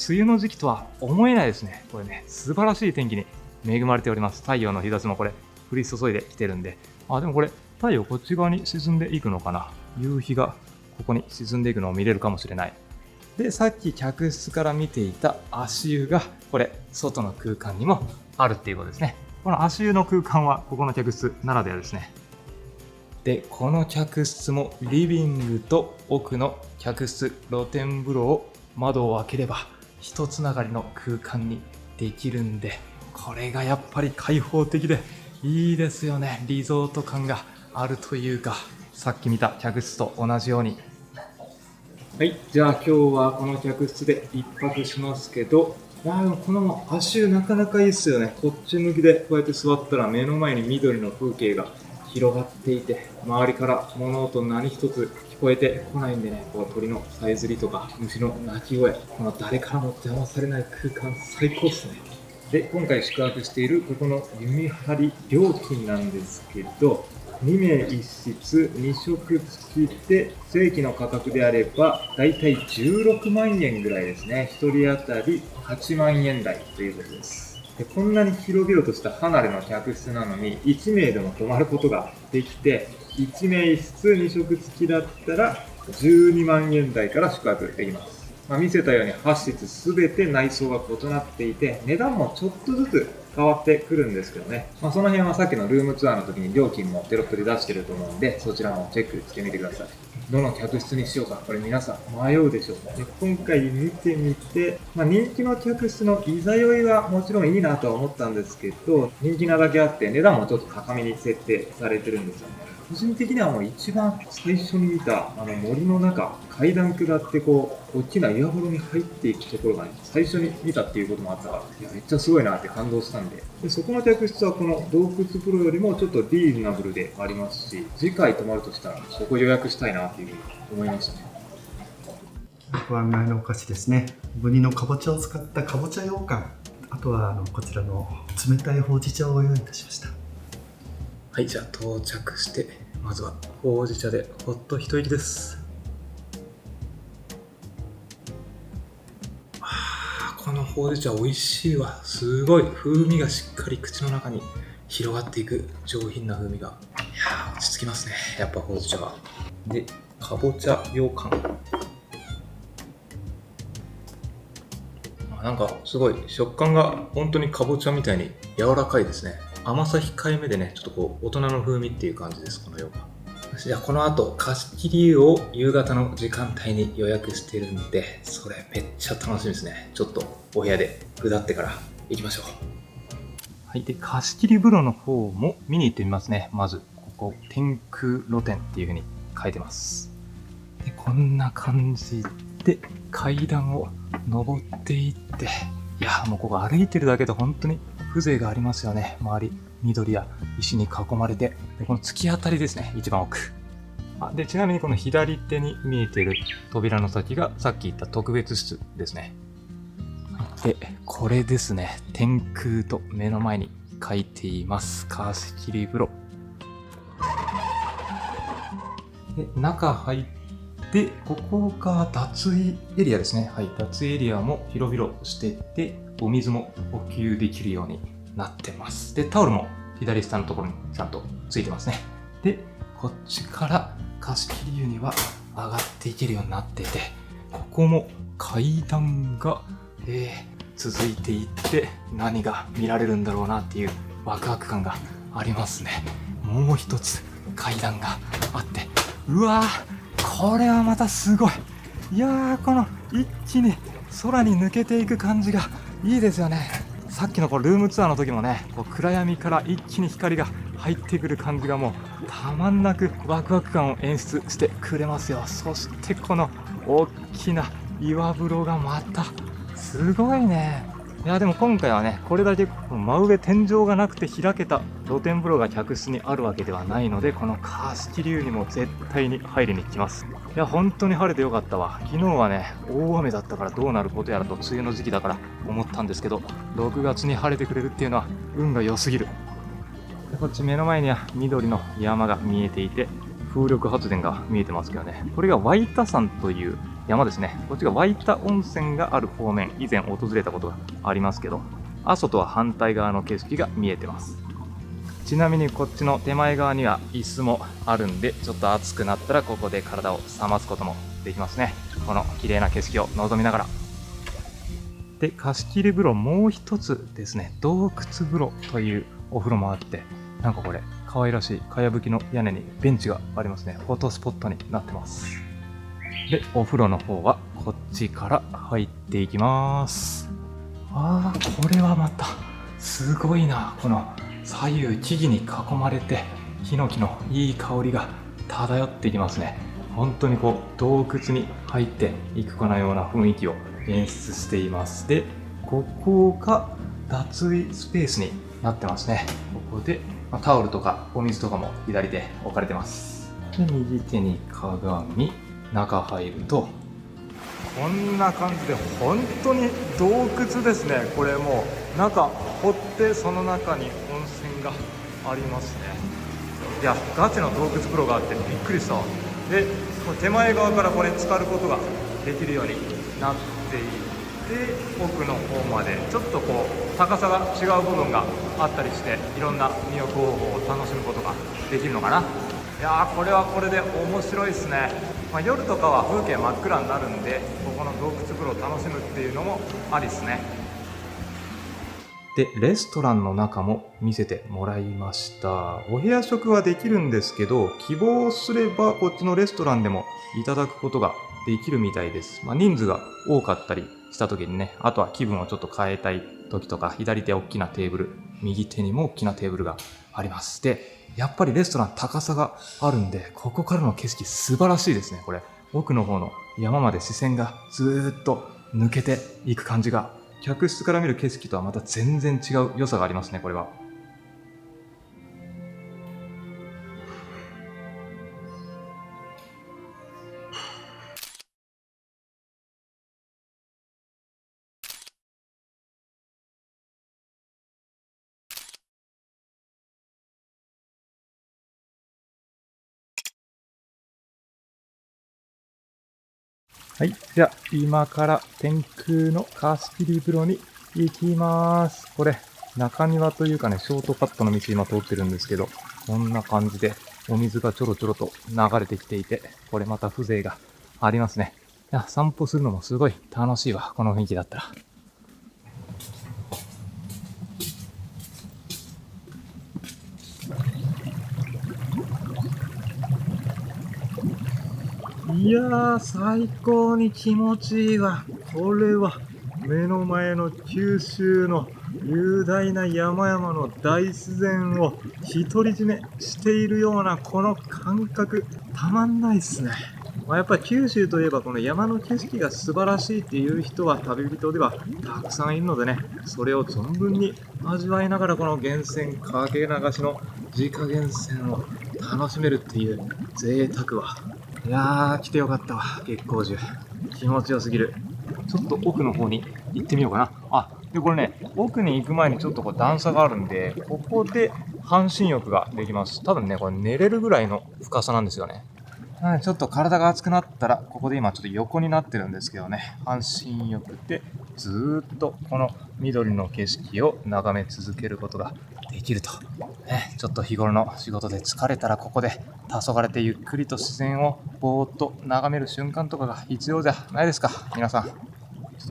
梅雨の時期とは思えないですね。これね、素晴らしい天気に恵まれております。太陽の日差しもこれ降り注いできてるんで。でもこれ太陽こっち側に沈んでいくのかな。夕日がここに沈んでいくのを見れるかもしれない。で、さっき客室から見ていた足湯がこれ外の空間にもあるっていうことですね。この足湯の空間はここの客室ならではですね。で、この客室もリビングと奥の客室露天風呂を窓を開ければ一つながりの空間にできるんで、これがやっぱり開放的でいいですよね。リゾート感があるというか、さっき見た客室と同じように。はい、じゃあ今日はこの客室で一泊しますけど、この足湯なかなかいいですよね。こっち向きでこうやって座ったら目の前に緑の風景が広がっていて、周りから物音何一つ聞こえてこないんでね、鳥のさえずりとか虫の鳴き声、この誰からも邪魔されない空間最高ですね。で、今回宿泊しているここの弓張料金なんですけど、2名1室2食付きで正規の価格であればだいたい16万円ぐらいですね。1人当たり8万円台ということです。で、こんなに広々とした離れの客室なのに1名でも泊まることができて、1名1室2食付きだったら12万円台から宿泊できます。見せたように8室すべて内装が異なっていて、値段もちょっとずつ変わってくるんですけどね。その辺はさっきのルームツアーの時に料金もテロップで出してると思うんで、そちらもチェックしてみてください。どの客室にしようか、これ皆さん迷うでしょう。で、今回見てみて、人気の客室のいざ酔いはもちろんいいなとは思ったんですけど、人気なだけあって値段もちょっと高めに設定されてるんですよね。個人的にはもう一番最初に見た森の中、階段下って大きな岩風呂に入っていくところが、最初に見たっていうこともあったから、いやめっちゃすごいなって感動したんで、そこの客室はこの洞窟風呂よりもちょっとリーズナブルでありますし、次回泊まるとしたらそこ予約したいなっていうふうに思いましたね。ご案内のお菓子ですね。ブニのかぼちゃを使ったかぼちゃ羊羹あとはこちらの冷たいほうじ茶をご用意いたしました。はい、じゃあ到着して、まずはほうじ茶でほっと一息です。このほうじ茶美味しいわ。すごい風味がしっかり口の中に広がっていく上品な風味が。いやー、落ち着きますね、やっぱほうじ茶は。で、かぼちゃ羊羹。なんかすごい食感が本当にかぼちゃみたいに柔らかいですね。甘さ控えめでね、ちょっとこう大人の風味っていう感じです、この羊羹。じゃあこの後貸し切り湯を夕方の時間帯に予約してるんで、それめっちゃ楽しみですね。ちょっとお部屋で下ってから行きましょう。はい、で貸し切り風呂の方も見に行ってみますね。まずここ天空露天っていう風に書いてます。でこんな感じで階段を登っていって、いやもうここ歩いてるだけで本当に風情がありますよね。周り緑や石に囲まれて、でこの突き当たりですね、一番奥。でちなみにこの左手に見えている扉の先がさっき言った特別室ですね。でこれですね、天空と目の前に書いています。貸し切り風呂で中入ってここが脱衣エリアですね。はい、脱衣エリアも広々してて、お水も補給できるようになってます。でタオルも左下のところにちゃんとついてますね。でこっちから貸し切り湯には上がっていけるようになっていて、ここも階段が、続いていって何が見られるんだろうなっていうワクワク感がありますね。もう一つ階段があって、うわー、これはまたすごい。いやー、この一気に空に抜けていく感じがいいですよね。さっきのこうルームツアーの時もね、こう暗闇から一気に光が入ってくる感じがもうたまんなくワクワク感を演出してくれますよ。そしてこの大きな岩風呂がまたすごいね。いやでも今回はね、これだけ真上天井がなくて開けた露天風呂が客室にあるわけではないので、この貸し切り湯にも絶対に入りに来ます。いや本当に晴れてよかったわ。昨日はね大雨だったからどうなることやらと梅雨の時期だから思ったんですけど、6月に晴れてくれるっていうのは運が良すぎる。でこっち目の前には緑の山が見えていて、風力発電が見えてますけどね、これが湧田山という山ですね。こっちが湧田温泉がある方面、以前訪れたことがありますけど、阿蘇とは反対側の景色が見えてます。ちなみにこっちの手前側には椅子もあるんで、ちょっと暑くなったらここで体を冷ますこともできますね。この綺麗な景色を望みながら。で貸し切り風呂もう一つですね、洞窟風呂というお風呂もあって、なんかこれ可愛らしいかやぶきの屋根にベンチがありますね。フォトスポットになってます。でお風呂の方はこっちから入っていきます。これはまたすごいな。この左右木々に囲まれてヒノキのいい香りが漂ってきますね。本当にこう洞窟に入っていくかのような雰囲気を演出しています。でここが脱衣スペースになってますね。ここでタオルとかお水とかも左手置かれてます。で右手に鏡、中入るとこんな感じで本当に洞窟ですね。これもう中掘ってその中に温泉がありますね。いやガチの洞窟風呂があってびっくりしたわ。で手前側からこれ浸かることができるようになっていて、奥の方までちょっとこう高さが違う部分があったりして、いろんな入浴方法を楽しむことができるのかな。いやーこれはこれで面白いですね。夜とかは風景真っ暗になるんで、ここの洞窟風呂を楽しむっていうのもありですね。でレストランの中も見せてもらいました。お部屋食はできるんですけど、希望すればこっちのレストランでもいただくことができるみたいです。人数が多かったりした時にね、あとは気分をちょっと変えたい時とか、左手大きなテーブル、右手にも大きなテーブルがあります。でやっぱりレストラン高さがあるんで、ここからの景色素晴らしいですね。これ奥の方の山まで視線がずーっと抜けていく感じが、客室から見る景色とはまた全然違う良さがありますね、これは。はい。じゃあ、今から天空の貸し切り風呂に行きます。これ、中庭というかね、ショートカットの道今通ってるんですけど、こんな感じでお水がちょろちょろと流れてきていて、これまた風情がありますね。いや、散歩するのもすごい楽しいわ。この雰囲気だったら。いやー、最高に気持ちいいわ。これは目の前の九州の雄大な山々の大自然を独り占めしているようなこの感覚、たまんないっすね。やっぱり九州といえばこの山の景色が素晴らしいっていう人は旅人ではたくさんいるのでね、それを存分に味わいながらこの源泉かけ流しの自家源泉を楽しめるっていう贅沢は。いやー、来てよかったわ、月光樹。気持ちよすぎる。ちょっと奥の方に行ってみようかな。で、これね、奥に行く前にちょっとこう段差があるんで、ここで半身浴ができます。多分ね、これ寝れるぐらいの深さなんですよね。ちょっと体が熱くなったら、ここで今ちょっと横になってるんですけどね、半身浴でずーっとこの緑の景色を眺め続けることができると。ちょっと日頃の仕事で疲れたらここで黄昏てゆっくりと自然をぼーっと眺める瞬間とかが必要じゃないですか、皆さん。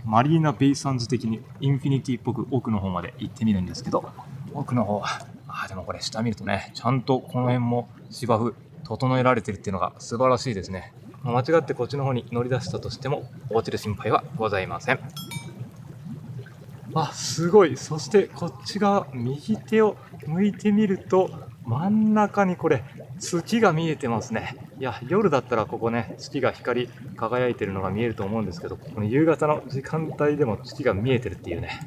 マリーナ・ベイサンズ的にインフィニティっぽく奥の方まで行ってみるんですけど、奥の方は、でもこれ下見るとね、ちゃんとこの辺も芝生整えられてるっていうのが素晴らしいですね。間違ってこっちの方に乗り出したとしても落ちる心配はございません。すごい。そしてこっち側、右手を向いてみると真ん中にこれ月が見えてますね。いや、夜だったらここね、月が光り輝いてるのが見えると思うんですけど、この夕方の時間帯でも月が見えてるっていうね。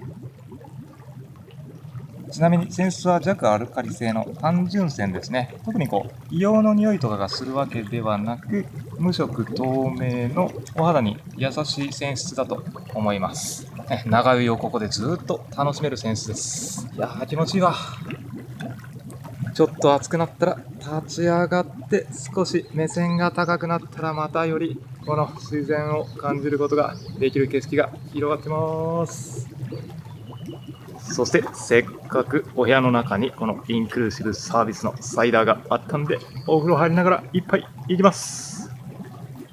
ちなみに泉質は弱アルカリ性の単純泉ですね。特に硫黄の匂いとかがするわけではなく、無色透明のお肌に優しい泉質だと思います。長湯をここでずっと楽しめる泉質です。いやー、気持ちいいわ。ちょっと暑くなったら立ち上がって少し目線が高くなったらまたよりこの自然を感じることができる景色が広がってます。そしてせっかくお部屋の中にこのインクルーシブサービスのサイダーがあったんで、お風呂入りながら一杯いきます。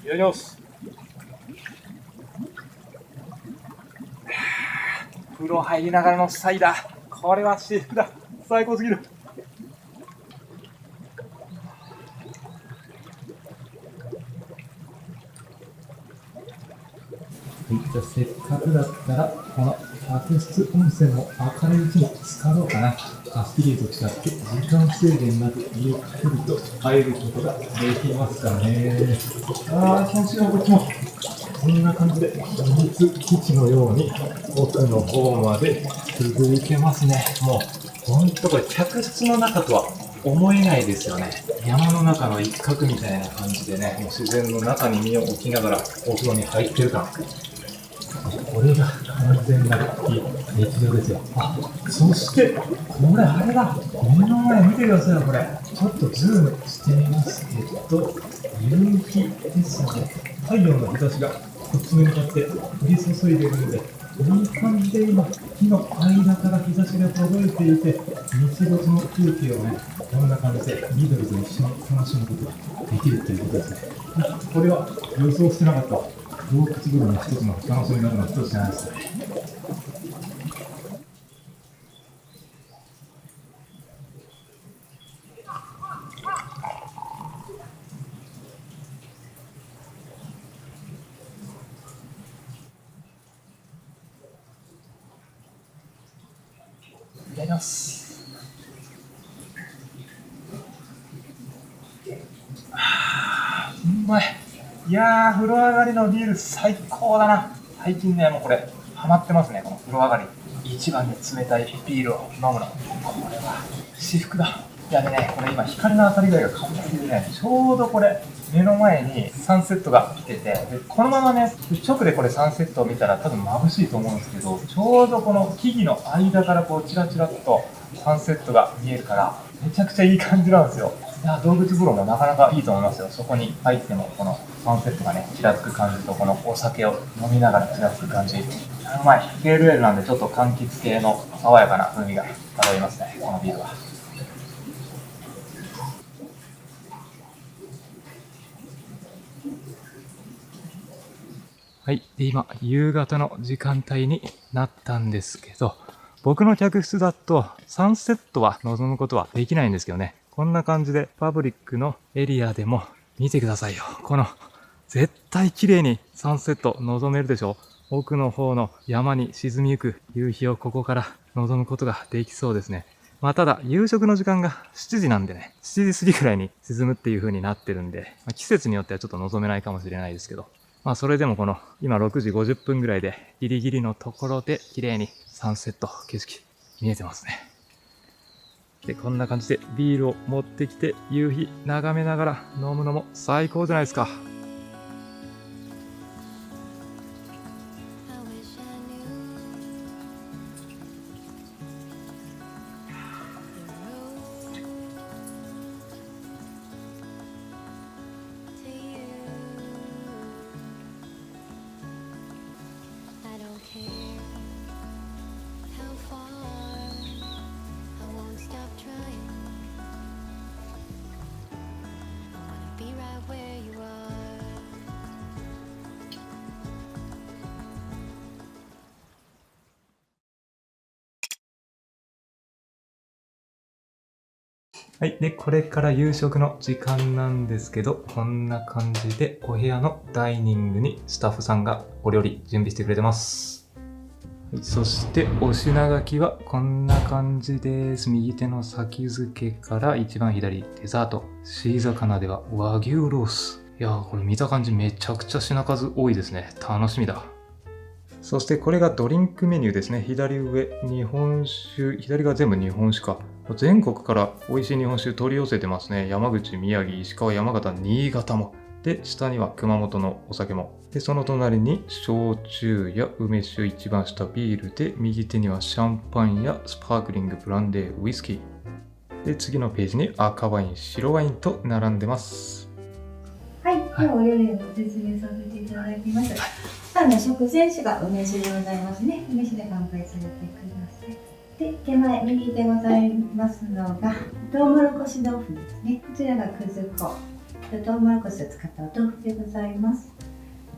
いただきます。風呂入りながらのサイダー、これは至福だ。最高すぎる。じゃあせっかくだったらこの客室温泉も明るいうちに浸かろうかな。貸し切りと違って時間制限なくゆっくりと入ることができますからね。気持ちいいよ、こっちも。こんな感じで秘密基地のように奥の方まで続いてますね。もうほんとこれ客室の中とは思えないですよね。山の中の一角みたいな感じでね、もう自然の中に身を置きながらお風呂に入ってる感。これが完全なる日常ですよ。そしてこれあれだ、目の前見てくださいよ。これちょっとズームしてみますけど、夕日ですよね。太陽の日差しがこっちに向かって降り注いでいるので、いい感じで今木の間から日差しが届いていて、日没の風景をね、こんな感じで緑と一緒に楽しむことができるということですね。これは予想してなかった。洞窟風呂の一つの楽しみ方の一つじゃないですかね。いただきます。うまい。いやー、風呂上がりのビール最高だな。最近ね、もうこれハマってますね。この風呂上がり一番に冷たいビールを飲むの、これは至福だ。いやでね、これ今光の当たり具合が完璧でね、ちょうどこれ目の前にサンセットが来てて、でこのままね直でこれサンセットを見たら多分眩しいと思うんですけど、ちょうどこの木々の間からこうチラチラっとサンセットが見えるからめちゃくちゃいい感じなんですよ。いや、洞窟風呂もなかなかいいと思いますよ。そこに入ってもこのサンセットがね、ちらつく感じと、このお酒を飲みながらちらつく感じ。うまい。ペールエールなんでちょっと柑橘系の爽やかな風味が漂いますね、このビールは。はい。で、今、夕方の時間帯になったんですけど、僕の客室だとサンセットは望むことはできないんですけどね。こんな感じでパブリックのエリアでも見てくださいよ。この絶対綺麗にサンセット望めるでしょ。奥の方の山に沈みゆく夕日をここから望むことができそうですね。まあただ夕食の時間が7時なんでね、7時過ぎくらいに沈むっていう風になってるんで、季節によってはちょっと望めないかもしれないですけど、まあそれでもこの今6時50分ぐらいでギリギリのところで綺麗にサンセット景色見えてますね。で、こんな感じでビールを持ってきて夕日眺めながら飲むのも最高じゃないですか。はい。で、これから夕食の時間なんですけど、こんな感じでお部屋のダイニングにスタッフさんがお料理準備してくれてます。はい、そしてお品書きはこんな感じです。右手の先付けから一番左、デザート。シー魚では和牛ロース。いやー、これ見た感じめちゃくちゃ品数多いですね。楽しみだ。そしてこれがドリンクメニューですね。左上、日本酒。左が全部日本酒か。全国から美味しい日本酒取り寄せてますね。山口、宮城、石川、山形、新潟も。で、下には熊本のお酒も。で、その隣に焼酎や梅酒、一番下ビールで、右手にはシャンパンやスパークリング、ブランデー、ウイスキー。で、次のページに赤ワイン、白ワインと並んでます。はい、ではお料理をご説明させていただきます。食前酒が梅酒でございますね。梅酒で乾杯されてください。で、手前右でございますのがトウモロコシ豆腐ですね。こちらがくず粉、トウモロコシを使ったお豆腐でございます。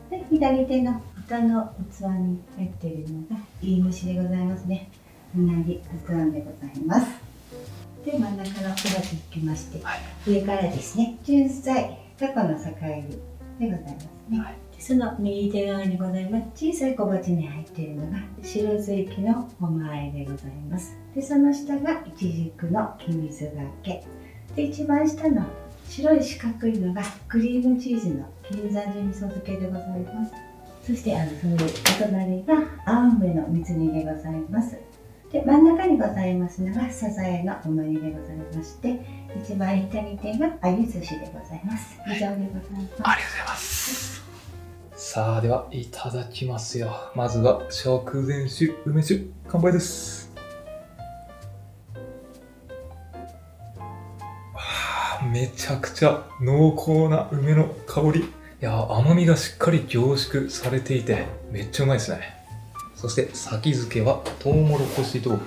で、左手の蓋の器に入っているのがいい蒸しでございますね。うなぎ、たくあんでございます。で、真ん中の小鉢につきまして、上からですね、純菜、タコの酒入りでございますね。その右手側にございます小さい小鉢に入っているのが白ずいきのごま和えでございます。で、その下がいちじくの黄水がけで、一番下の白い四角いのがクリームチーズの金山寺味噌漬けでございます。そしてそのお隣が青梅の水煮でございます。で、真ん中にございますのがサザエのお盛りでございまして、一番左手が鮎寿司でございます。以上でございます。ありがとうございます。さあ、ではいただきますよ。まずは食前酒、梅酒、乾杯です。めちゃくちゃ濃厚な梅の香り。いや、甘みがしっかり凝縮されていて、めっちゃうまいですね。そして先付けはトウモロコシ豆腐。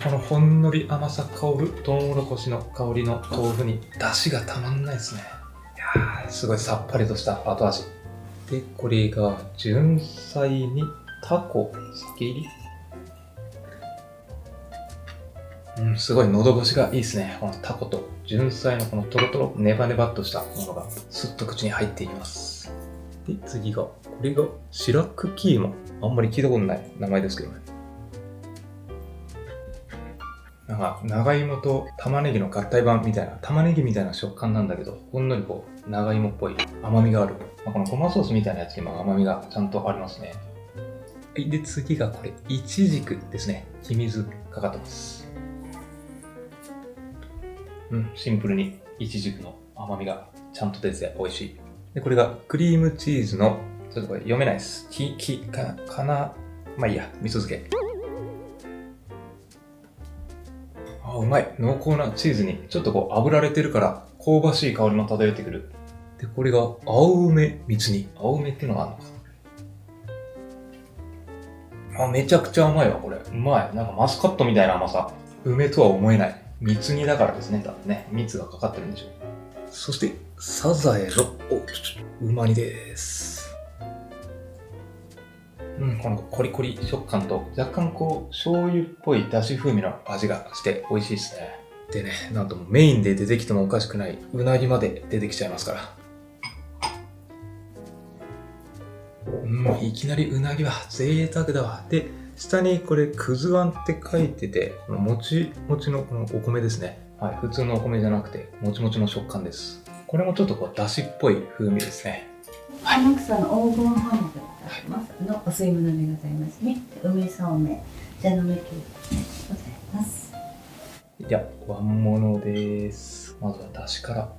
このほんのり甘さ香るトウモロコシの香りの豆腐に出汁がたまんないですね。いやー、すごいさっぱりとした後味。で、これが純菜にタコ酒入り。すごい喉越しがいいですね。このタコと純菜のこのトロトロネバネバっとしたものがスッと口に入っていきます。で、次が、これが白クキーマ。あんまり聞いたことない名前ですけどね。なんか長芋と玉ねぎの合体版みたいな、玉ねぎみたいな食感なんだけど、ほんのりこう長芋っぽい甘みがある。このごまソースみたいなやつにも甘みがちゃんとありますね。はい、で次がこれイチジクですね。黄水かかってます。シンプルにイチジクの甘みがちゃんと出て美味しい。で、これがクリームチーズの、ちょっとこれ読めないです。まあいいや、味噌漬け。うまい。濃厚なチーズにちょっとこう炙られてるから香ばしい香りも漂ってくる。で、これが青梅蜜煮。青梅っていうのがあるのか。めちゃくちゃ甘いわ、これ。うまい。なんかマスカットみたいな甘さ。梅とは思えない。蜜煮だからですね、多分ね。蜜がかかってるんでしょう。そして、サザエの、うま煮です。このコリコリ食感と、若干こう、醤油っぽいだし風味の味がして美味しいですね。でね、なんともメインで出てきてもおかしくない、うなぎまで出てきちゃいますから。いきなりうなぎは贅沢だわ。で、下にこれ、くずあんって書いてて、このもちもちのこのお米ですね。はい、普通のお米じゃなくて、もちもちの食感です。これもちょっとこう、だしっぽい風味ですね。天草の黄金ハムでございます。のお吸い物でございますね。梅そうめん、蛇の目切りでございます。では、わんものです。まずはだしから。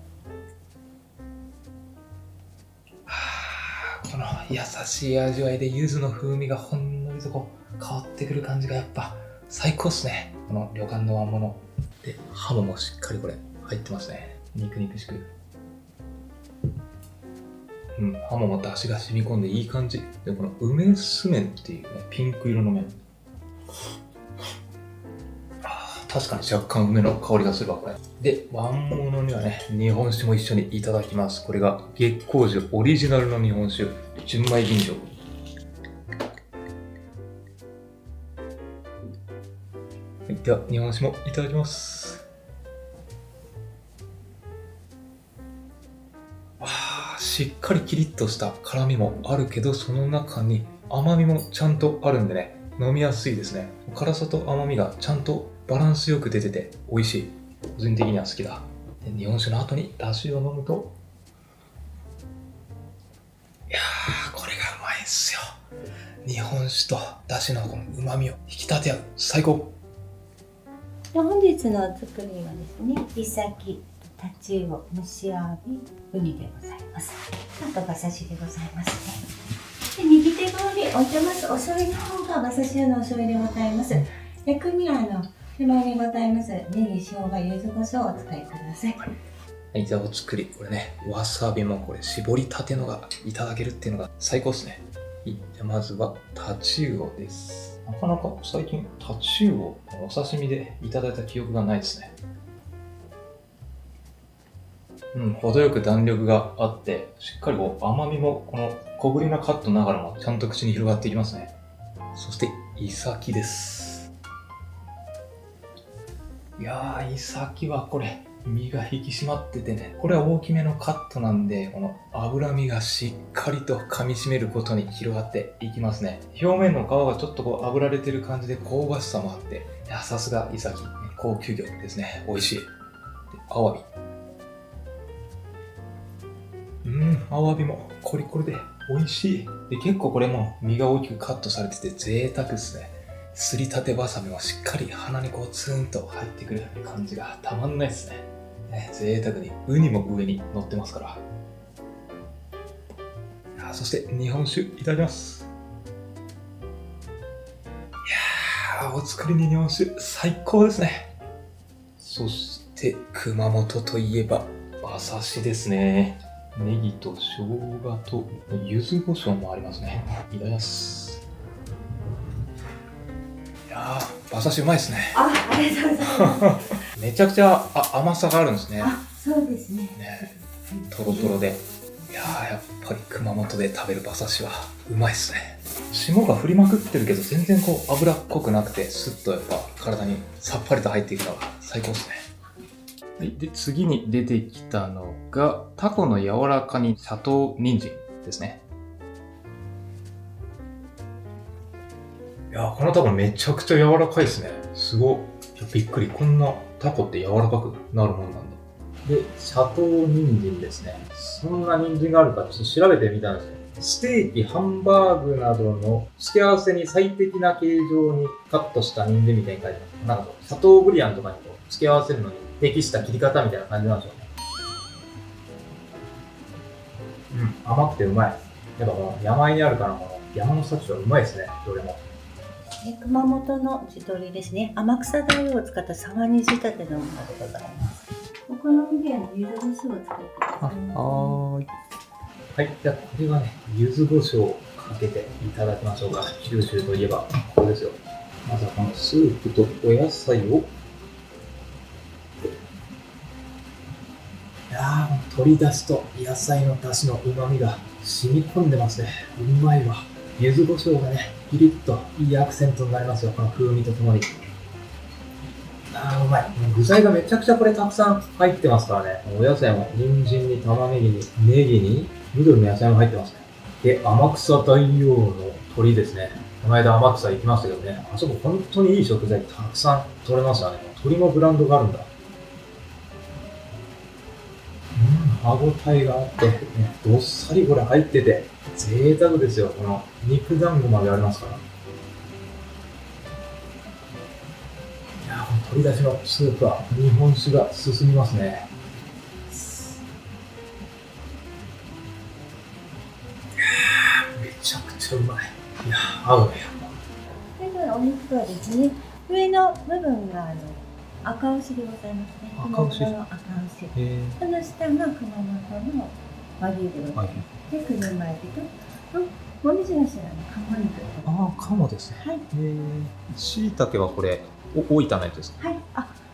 この優しい味わいで柚子の風味がほんのりとこう変わってくる感じがやっぱ最高っすね。この旅館のわんもの。で、ハムもしっかりこれ入ってますね。肉々しく。ハムも出汁が染み込んでいい感じ。で、この梅酢麺っていうね、ピンク色の麺。確かに若干梅の香りがするわ、これ。で、わんものにはね、日本酒も一緒にいただきます。これが月光酒オリジナルの日本酒、純米吟醸。はい、では、日本酒もいただきます。しっかりキリッとした辛みもあるけど、その中に甘みもちゃんとあるんでね、飲みやすいですね。辛さと甘みがちゃんとバランスよく出てて美味しい。個人的には好きだ。で、日本酒の後に出汁を飲むと、いやー、これがうまいんすよ。日本酒と出汁のこの旨味を引き立て合う。最高。で、本日のお作りはですね、イサキ、タチウオ、蒸しアワビ、ウニでございます。あと馬刺しでございますね。で、右手側に置いてますお醤油の方が馬刺し用のお醤油でございます。薬味は手前にございますネギ、生姜、柚子胡椒をお使いください。はい、じゃあお作り、これね、わさびもこれ絞りたてのがいただけるっていうのが最高ですね。はい、じゃあまずはタチウオです。なかなか最近タチウオお刺身でいただいた記憶がないですね。程よく弾力があって、しっかりこう甘みもこの小ぶりなカットながらもちゃんと口に広がっていきますね。そしてイサキです。いやー、イサキはこれ身が引き締まっててね、これは大きめのカットなんで、この脂身がしっかりと噛み締めることに広がっていきますね。表面の皮がちょっとこう炙られてる感じで香ばしさもあって、いや、さすがイサキ、高級魚ですね。美味しい。で、アワビ。アワビもコリコリで美味しい。で、結構これも身が大きくカットされてて贅沢ですね。すりたてわさびもしっかり鼻にこうツーンと入ってくる感じがたまんないですね。贅沢にウニも上に乗ってますから。そして日本酒いただきます。いやー、お作りに日本酒最高ですね。そして熊本といえば馬刺しですね。ネギと生姜と柚子胡椒もありますね。いただきます。いやー、馬刺しうまいですね。ありがとうございます。めちゃくちゃ甘さがあるんですね。そうですね。トロトロで。いやー、やっぱり熊本で食べる馬刺しはうまいですね。霜が降りまくってるけど全然こう脂っこくなくて、スッとやっぱ体にさっぱりと入っていくのが最高ですね。はい、で、次に出てきたのが、タコの柔らか煮シャトー人参ですね。いやー、このタコめちゃくちゃ柔らかいですね。すごい。びっくり。こんなタコって柔らかくなるもんなんだ。で、シャトー人参ですね。そんな人参があるかちょっと調べてみたんですよ。ステーキ、ハンバーグなどの付け合わせに最適な形状にカットした人参みたいに書いてます。なんかこう、シャトーブリアンとかにこう付け合わせるのに適した切り方みたいな感じなんでしょうね。甘くてうまい。やっぱこの山あいにあるから、この山の幸はうまいですね、どれも。熊本の地鶏ですね。天草大王を使った沢煮仕立てのものでございます。お好みで柚子胡椒をつけてください。はい。じゃあこれはね、柚子胡椒をかけていただきましょうか。九州といえばこれですよ。まずはこのスープとお野菜を。いやー、取り出しと野菜の出汁の旨味が染み込んでますね。うまいわ。柚子胡椒がね、ピリッといいアクセントになりますよ。この風味とともに。うまい。具材がめちゃくちゃこれたくさん入ってますからね。お野菜も人参に玉ねぎにネギに緑の野菜も入ってますね。で、天草大王の鶏ですね。この間天草行きましたけどね、あそこ本当にいい食材たくさん取れましたね。鶏もブランドがあるんだ。歯ごたえがあって、ね、どっさりこれ入ってて、贅沢ですよ。この肉団子までありますから。鶏だしのスープは日本酒が進みますね。めちゃくちゃうまい。いやー、合うね。それからお肉はですね、上の部分が赤牛でございますね。赤牛熊本の赤牛。この下が熊本の和牛でございます。で、車エビと、もみじ頭の鴨肉。鴨ですね。はい。しいたけはこれ、大分のやつですか？はい。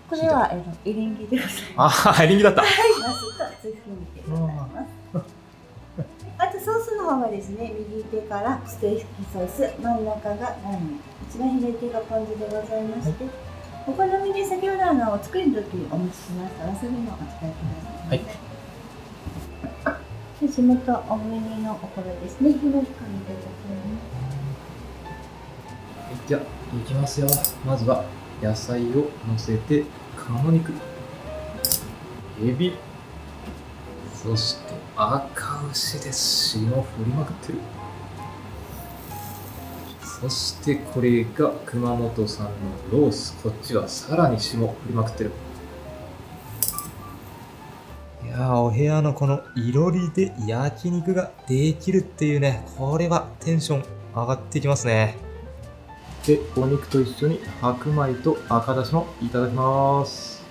これはエリンギでございます。エリンギだった。はい。ナスとズッキーニでございます。あとソースの方がですね、右手からステーキソース、真ん中がラーメン、一番左手がポン酢でございまして、お好みで先ほどお作りの時にお持ちしましたわさびもお使いください。はい。で、地元お上にのおころですね、広い感じでございます。じゃあ、いきますよ。まずは野菜を乗せて、鴨肉、エビ、そして赤牛で霜降りまくってる。そしてこれが熊本産のロース。こっちはさらに霜降りまくってる。いやー、お部屋のこのいろりで焼肉ができるっていうね、これはテンション上がってきますね。で、お肉と一緒に白米と赤だしもいただきます。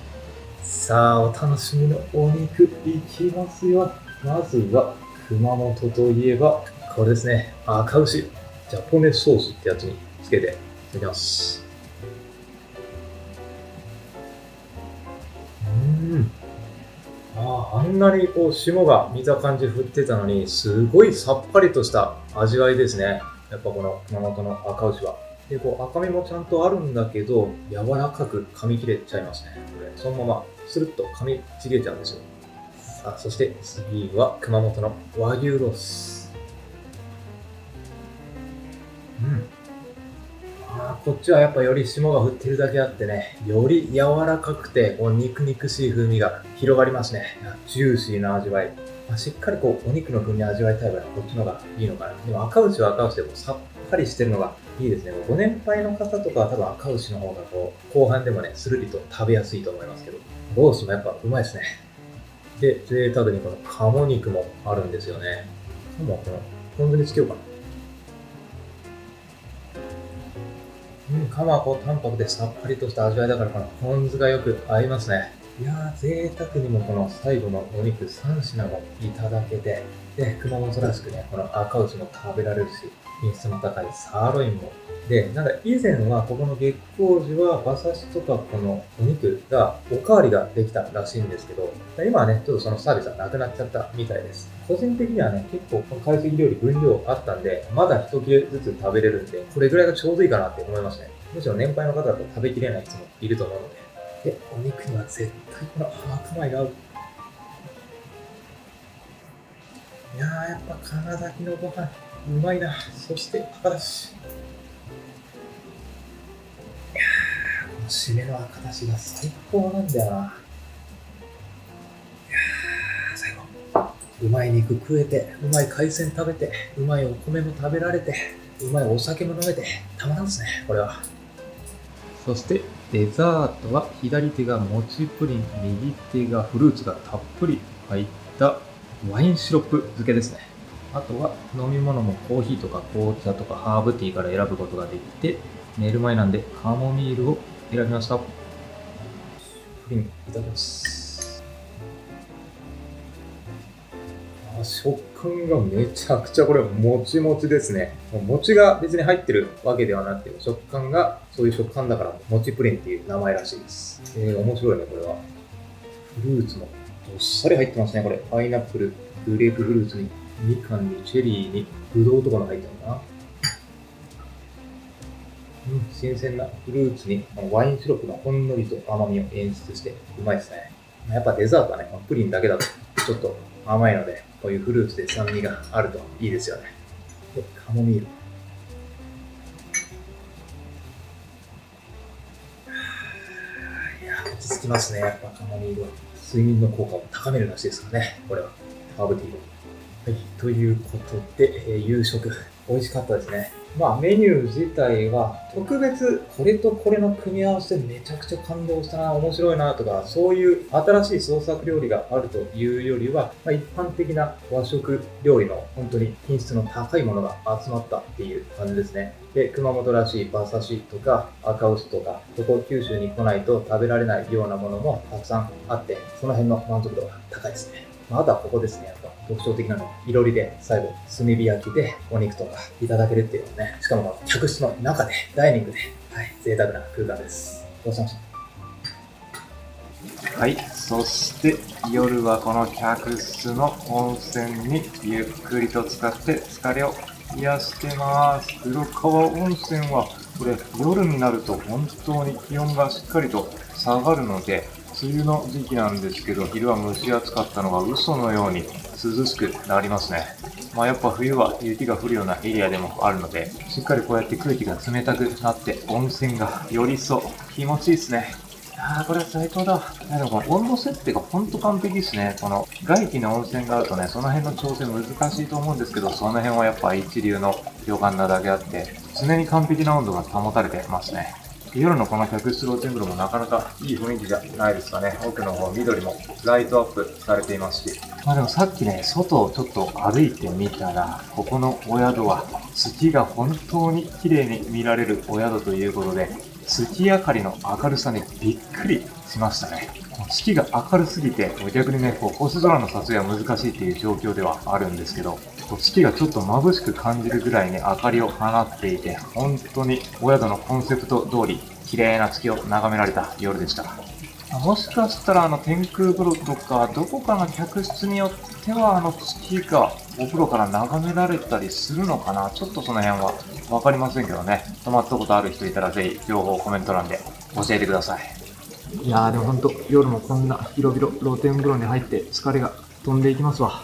さあ、お楽しみのお肉いきますよ。まずは熊本といえばこれですね、赤牛ジャポネソースってやつにつけていただきます。あんなにこう霜が見た感じ降ってたのに、すごいさっぱりとした味わいですね。やっぱこの熊本の赤牛は。で、こう赤身もちゃんとあるんだけど、柔らかく噛み切れちゃいますね。これそのままスルッと噛みちぎれちゃうんですよ。さあ、そして次は熊本の和牛ロース。こっちはやっぱより霜が降ってるだけあってね、より柔らかくてこう肉々しい風味が広がりますね。ジューシーな味わい。しっかりこうお肉の風味味わいたいからこっちの方がいいのかな。でも赤牛は赤牛でもさっぱりしてるのがいいですね。ご年配の方とかは多分赤牛の方がこう後半でもね、スルリと食べやすいと思いますけど、ロースもやっぱうまいですね。で、贅沢にこの鴨肉もあるんですよね。もうこのポン酢につけようかな。鴨はこう淡白でさっぱりとした味わいだからこのポン酢がよく合いますね。いやー、贅沢にもこの最後のお肉3品もいただけて、で、熊本らしくね、この赤牛も食べられるし、品質の高いサーロインも。で、なんか以前はここの月光寺は馬刺しとかこのお肉がおかわりができたらしいんですけど、今はね、ちょっとそのサービスはなくなっちゃったみたいです。個人的にはね、結構この懐石料理分量あったんで、まだ一切れずつ食べれるんで、これぐらいがちょうどいいかなって思いますね。むしろ年配の方だと食べきれない人もいると思うので。で、お肉には絶対この白米が合う。いやー、やっぱ金崎のご飯うまいな。そして赤だし。いやー、この締めの赤だしが最高なんだよな。いやー、最後。うまい肉食えて、うまい海鮮食べて、うまいお米も食べられて、うまいお酒も飲めて、たまらんですね、これは。そしてデザートは左手がもちプリン、右手がフルーツがたっぷり入ったワインシロップ漬けですね。あとは飲み物もコーヒーとか紅茶とかハーブティーから選ぶことができて、寝る前なんでカモミールを選びました。プリンいただきます。食感がめちゃくちゃこれもちもちですね。餅が別に入ってるわけではなくて、食感がそういう食感だからもちプリンっていう名前らしいです。面白いね、これは。フルーツもどっさり入ってますね、これ。パイナップル、グレープフルーツに、みかんに、チェリーに、ぶどうとかが入ってるのかな。新鮮なフルーツにワインシロップがほんのりと甘みを演出してうまいですね。やっぱデザートはね、プリンだけだとちょっと甘いので、こういうフルーツで酸味があるといいですよね。で、カモミール。いや、落ち着きますね、やっぱカモミールは。睡眠の効果を高めるらしいですからね、これは。ハーブティーを。はい、ということで、夕食、美味しかったですね。メニュー自体は特別これとこれの組み合わせでめちゃくちゃ感動したな、面白いなとか、そういう新しい創作料理があるというよりは、一般的な和食料理の本当に品質の高いものが集まったっていう感じですね。で、熊本らしい馬刺しとか赤牛とか、ここ九州に来ないと食べられないようなものもたくさんあって、その辺の満足度が高いですね。あとはここですね、やっぱ特徴的なの。いろりで最後、炭火焼きでお肉とかいただけるっていうのね。しかも客室の中で、ダイニングで、贅沢な空間です。どうしました？はい、そして夜はこの客室の温泉にゆっくりと使って疲れを癒してます。黒川温泉はこれ夜になると本当に気温がしっかりと下がるので、梅雨の時期なんですけど、昼は蒸し暑かったのが嘘のように涼しくなりますね。やっぱ冬は雪が降るようなエリアでもあるので、しっかりこうやって空気が冷たくなって温泉がより一層気持ちいいですね。これは最高だ。でもこの温度設定がほんと完璧ですね。この外気の温泉があるとね、その辺の調整難しいと思うんですけど、その辺はやっぱ一流の旅館なだけあって、常に完璧な温度が保たれてますね。夜のこの客室露天風呂もなかなかいい雰囲気じゃないですかね。奥の方緑もライトアップされていますし。でもさっきね、外をちょっと歩いてみたら、ここのお宿は月が本当に綺麗に見られるお宿ということで、月明かりの明るさにびっくりしましたね。月が明るすぎて、逆にね、星空の撮影は難しいっていう状況ではあるんですけど、月がちょっと眩しく感じるぐらいに明かりを放っていて、本当にお宿のコンセプト通り、綺麗な月を眺められた夜でした。もしかしたら天空風呂とか、どこかの客室によっては月がお風呂から眺められたりするのかな。ちょっとその辺はわかりませんけどね。泊まったことある人いたらぜひ情報をコメント欄で教えてください。いやーでもほんと夜もこんな広々露天風呂に入って疲れが飛んでいきますわ。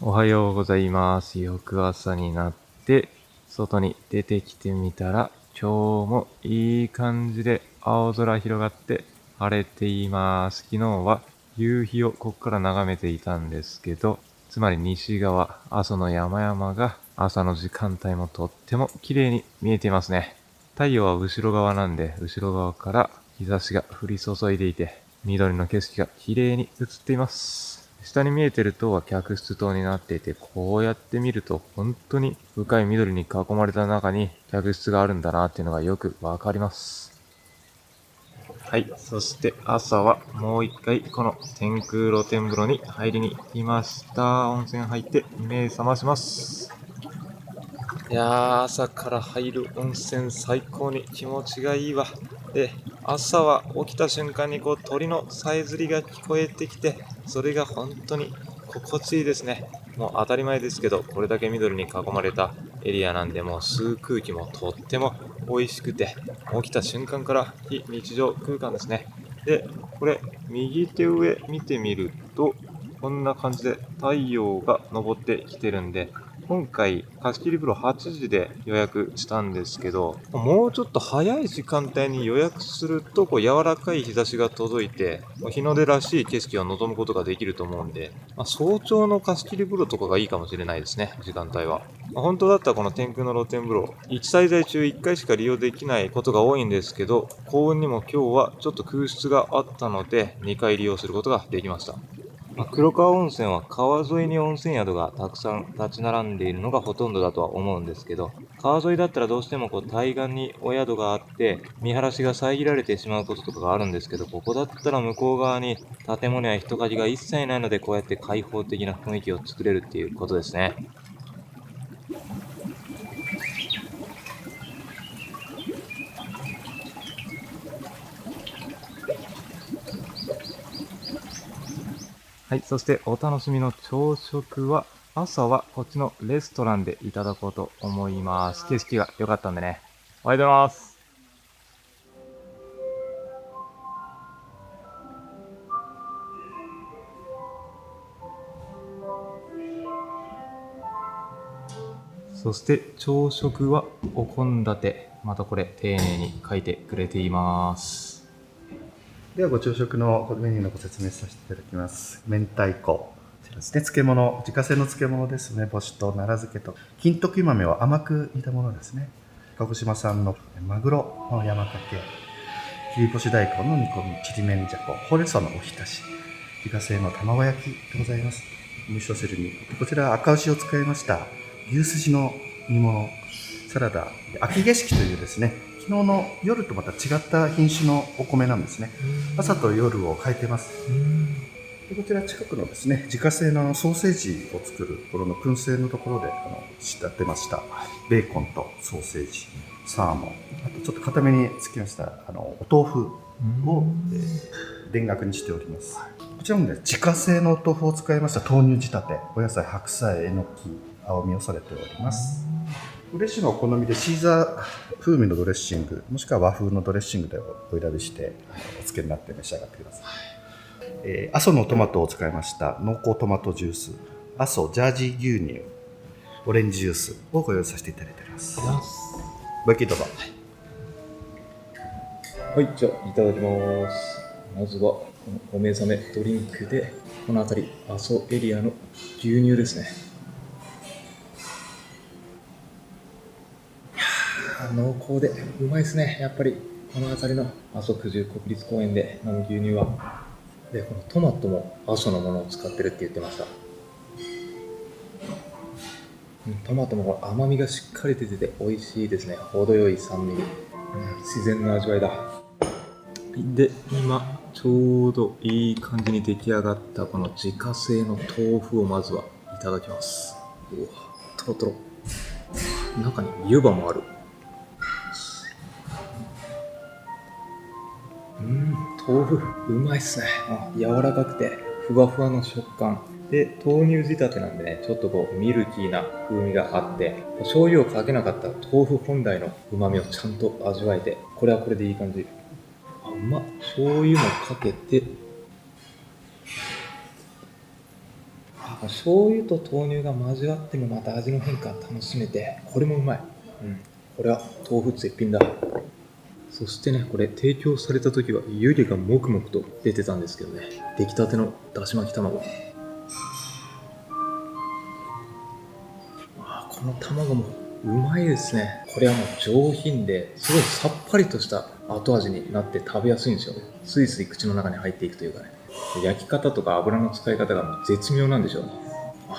おはようございます。翌朝になって外に出てきてみたら、今日もいい感じで青空広がって晴れています。昨日は夕日をここから眺めていたんですけど、つまり西側、阿蘇の山々が朝の時間帯もとっても綺麗に見えていますね。太陽は後ろ側なんで、後ろ側から日差しが降り注いでいて、緑の景色が綺麗に映っています。下に見えてる塔は客室塔になっていて、こうやって見ると本当に深い緑に囲まれた中に客室があるんだなっていうのがよくわかります。はい、そして朝はもう一回この天空露天風呂に入りに来ました。温泉入って目覚まします。いやー、朝から入る温泉最高に気持ちがいいわ。で、朝は起きた瞬間に鳥のさえずりが聞こえてきて、それが本当に心地いいですね。もう当たり前ですけど、これだけ緑に囲まれたエリアなんで、もう吸う空気もとっても美味しくて、起きた瞬間から非日常空間ですね。で、これ右手上見てみると、こんな感じで太陽が昇ってきてるんで、今回貸し切り風呂8時で予約したんですけど、もうちょっと早い時間帯に予約すると柔らかい日差しが届いて、日の出らしい景色を望むことができると思うんで、早朝の貸し切り風呂とかがいいかもしれないですね、時間帯は。本当だったらこの天空の露天風呂、1滞在中1回しか利用できないことが多いんですけど、幸運にも今日はちょっと空室があったので2回利用することができました。黒川温泉は川沿いに温泉宿がたくさん立ち並んでいるのがほとんどだとは思うんですけど、川沿いだったらどうしても対岸にお宿があって見晴らしが遮られてしまうこととかがあるんですけど、ここだったら向こう側に建物や人影が一切ないので、こうやって開放的な雰囲気を作れるっていうことですね。はい、そしてお楽しみの朝食は、朝はこっちのレストランでいただこうと思います。景色が良かったんでね。おはようございます。そして朝食はお献立。またこれ丁寧に書いてくれています。ではご朝食のメニューのご説明させていただきます。明太子、こちらですね、漬物、自家製の漬物ですね。干しと奈良漬けと金時豆を甘く煮たものですね。鹿児島産のマグロの山かけ、切り干し大根の煮込み、ちりめんじゃこ、ほうれん草のおひたし、自家製の卵焼きでございます。お味噌汁に、こちら赤牛を使いました牛すじの煮物、サラダ、秋景色というですね、昨日の夜とまた違った品種のお米なんですね。朝と夜を変えてます。でこちら近くのですね、自家製のソーセージを作るところの燻製のところで仕立てました。ベーコンとソーセージ、サーモン、あとちょっと固めにつきましたお豆腐を、田楽にしております。こちらもね、自家製のお豆腐を使いました豆乳仕立て、お野菜、白菜、えのき、青みをされております。ドレッシングはお好みでシーザー風味のドレッシング、もしくは和風のドレッシングでお選びしてお漬けになって召し上がってください。阿蘇のトマトを使いました濃厚トマトジュース、阿蘇ジャージー牛乳、オレンジジュースをご用意させていただいております。ごゆっくりどうぞ。はい、じゃあいただきます。まずはこのお目覚めドリンクで、この辺り阿蘇エリアの牛乳ですね。濃厚でうまいですね。やっぱりこの辺りの阿蘇九十国立公園で飲む牛乳は。で、このトマトも阿蘇のものを使ってるって言ってました。トマトも甘みがしっかり出てて美味しいですね。程よい酸味、自然な味わいだ。で、今ちょうどいい感じに出来上がったこの自家製の豆腐をまずはいただきます。うわ、トロトロ。中に湯葉もある。豆腐うまいっすね。柔らかくてふわふわの食感で、豆乳仕立てなんでね、ちょっとこうミルキーな風味があって、醤油をかけなかった豆腐本来の旨味をちゃんと味わえて、これはこれでいい感じ。うまっ。醤油もかけて、醤油と豆乳が交わってもまた味の変化楽しめて、これもうまい。これは豆腐絶品だ。そしてね、これ提供された時は湯気がもくもくと出てたんですけどね、出来たてのだし巻き卵、この卵もうまいですね。これはもう上品ですごいさっぱりとした後味になって食べやすいんですよね。スイスイ口の中に入っていくというかね、焼き方とか油の使い方がもう絶妙なんでしょうね。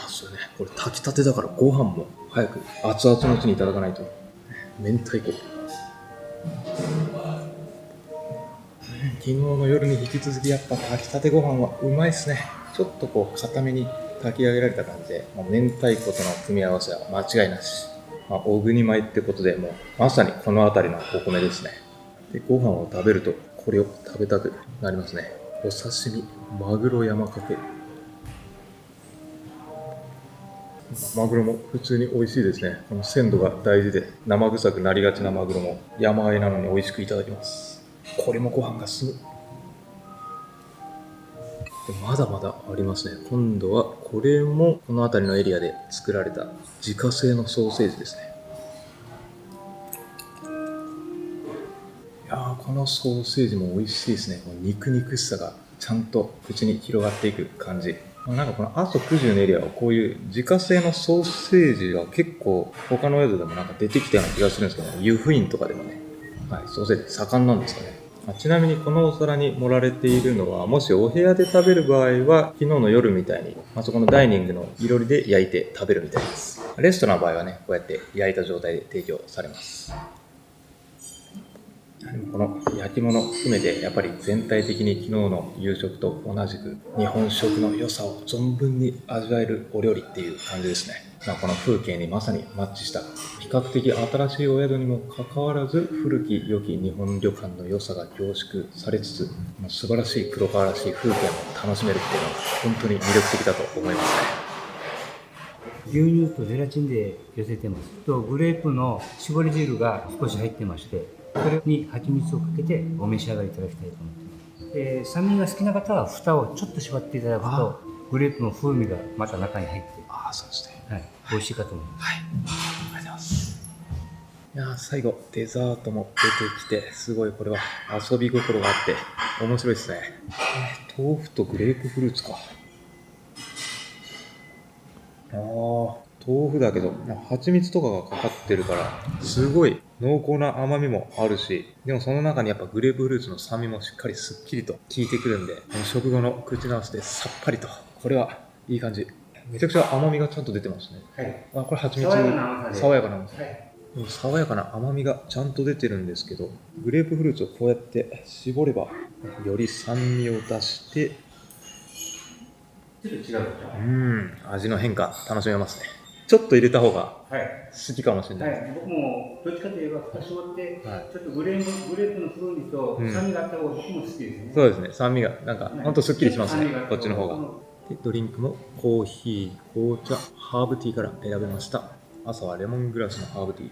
それね、これ炊きたてだからご飯も早く熱々のうちにいただかないと。明太子、昨日の夜に引き続きやっぱ炊きたてご飯はうまいですね。ちょっとこう固めに炊き上げられた感じで、明太子との組み合わせは間違いなし。小国米ってことで、もうまさにこの辺りのお米ですね。で、ご飯を食べるとこれを食べたくなりますね。お刺身、マグロ山かけ。マグロも普通に美味しいですね。この鮮度が大事で生臭くなりがちなマグロも山あいなのに美味しくいただきます。これもご飯が進む。でまだまだありますね。今度はこれもこの辺りのエリアで作られた自家製のソーセージですね。いやー、このソーセージも美味しいですね。この肉々しさがちゃんと口に広がっていく感じ。なんかこの阿蘇九十のエリアはこういう自家製のソーセージが結構他の宿でもなんか出てきたような気がするんですけど、湯布院とかでもね、はい、ソーセージ盛んなんですかね。ちなみにこのお皿に盛られているのは、もしお部屋で食べる場合は昨日の夜みたいに、そこのダイニングのいろりで焼いて食べるみたいです。レストランの場合はね、こうやって焼いた状態で提供されます。この焼き物含めてやっぱり全体的に昨日の夕食と同じく日本食の良さを存分に味わえるお料理っていう感じですね。この風景にまさにマッチした比較的新しいお宿にもかかわらず古き良き日本旅館の良さが凝縮されつつ、素晴らしい黒川らしい風景も楽しめるっていうのは本当に魅力的だと思いますね。牛乳とゼラチンで寄せてます。とグレープの搾り汁が少し入ってまして、それに蜂蜜をかけてお召し上がりいただきたいと思ってます。酸味が好きな方は蓋をちょっと縛っていただくとグレープの風味がまた中に入って、そうですね。はい、美味しいかと思います。はい、ありがとうございます。いやー、最後デザートも出てきて、すごいこれは遊び心があって面白いですね。豆腐とグレープフルーツか。豆腐だけど蜂蜜とかがかかってるからすごい濃厚な甘みもあるし、でもその中にやっぱグレープフルーツの酸味もしっかりすっきりと効いてくるんで、食後の口直しでさっぱりと、これはいい感じ。めちゃくちゃ甘みがちゃんと出てますね。はい、これ蜂蜜、爽やかな甘さで、爽やかな甘さ、はい、爽やかな甘みがちゃんと出てるんですけど、グレープフルーツをこうやって絞ればより酸味を出して、ちょっと違うでしょ。味の変化楽しめますね。ちょっと入れた方がはい、好きかもしれない。はい、僕もどっちかといえば蓋絞って、はい、ちょっとグレープの風味と酸味があった方が僕も好きですね。そうですね。酸味がなんかほんとすっきりしますね。こっちの方が。でドリンクもコーヒー、紅茶、ハーブティーから選べました。朝はレモングラスのハーブティー。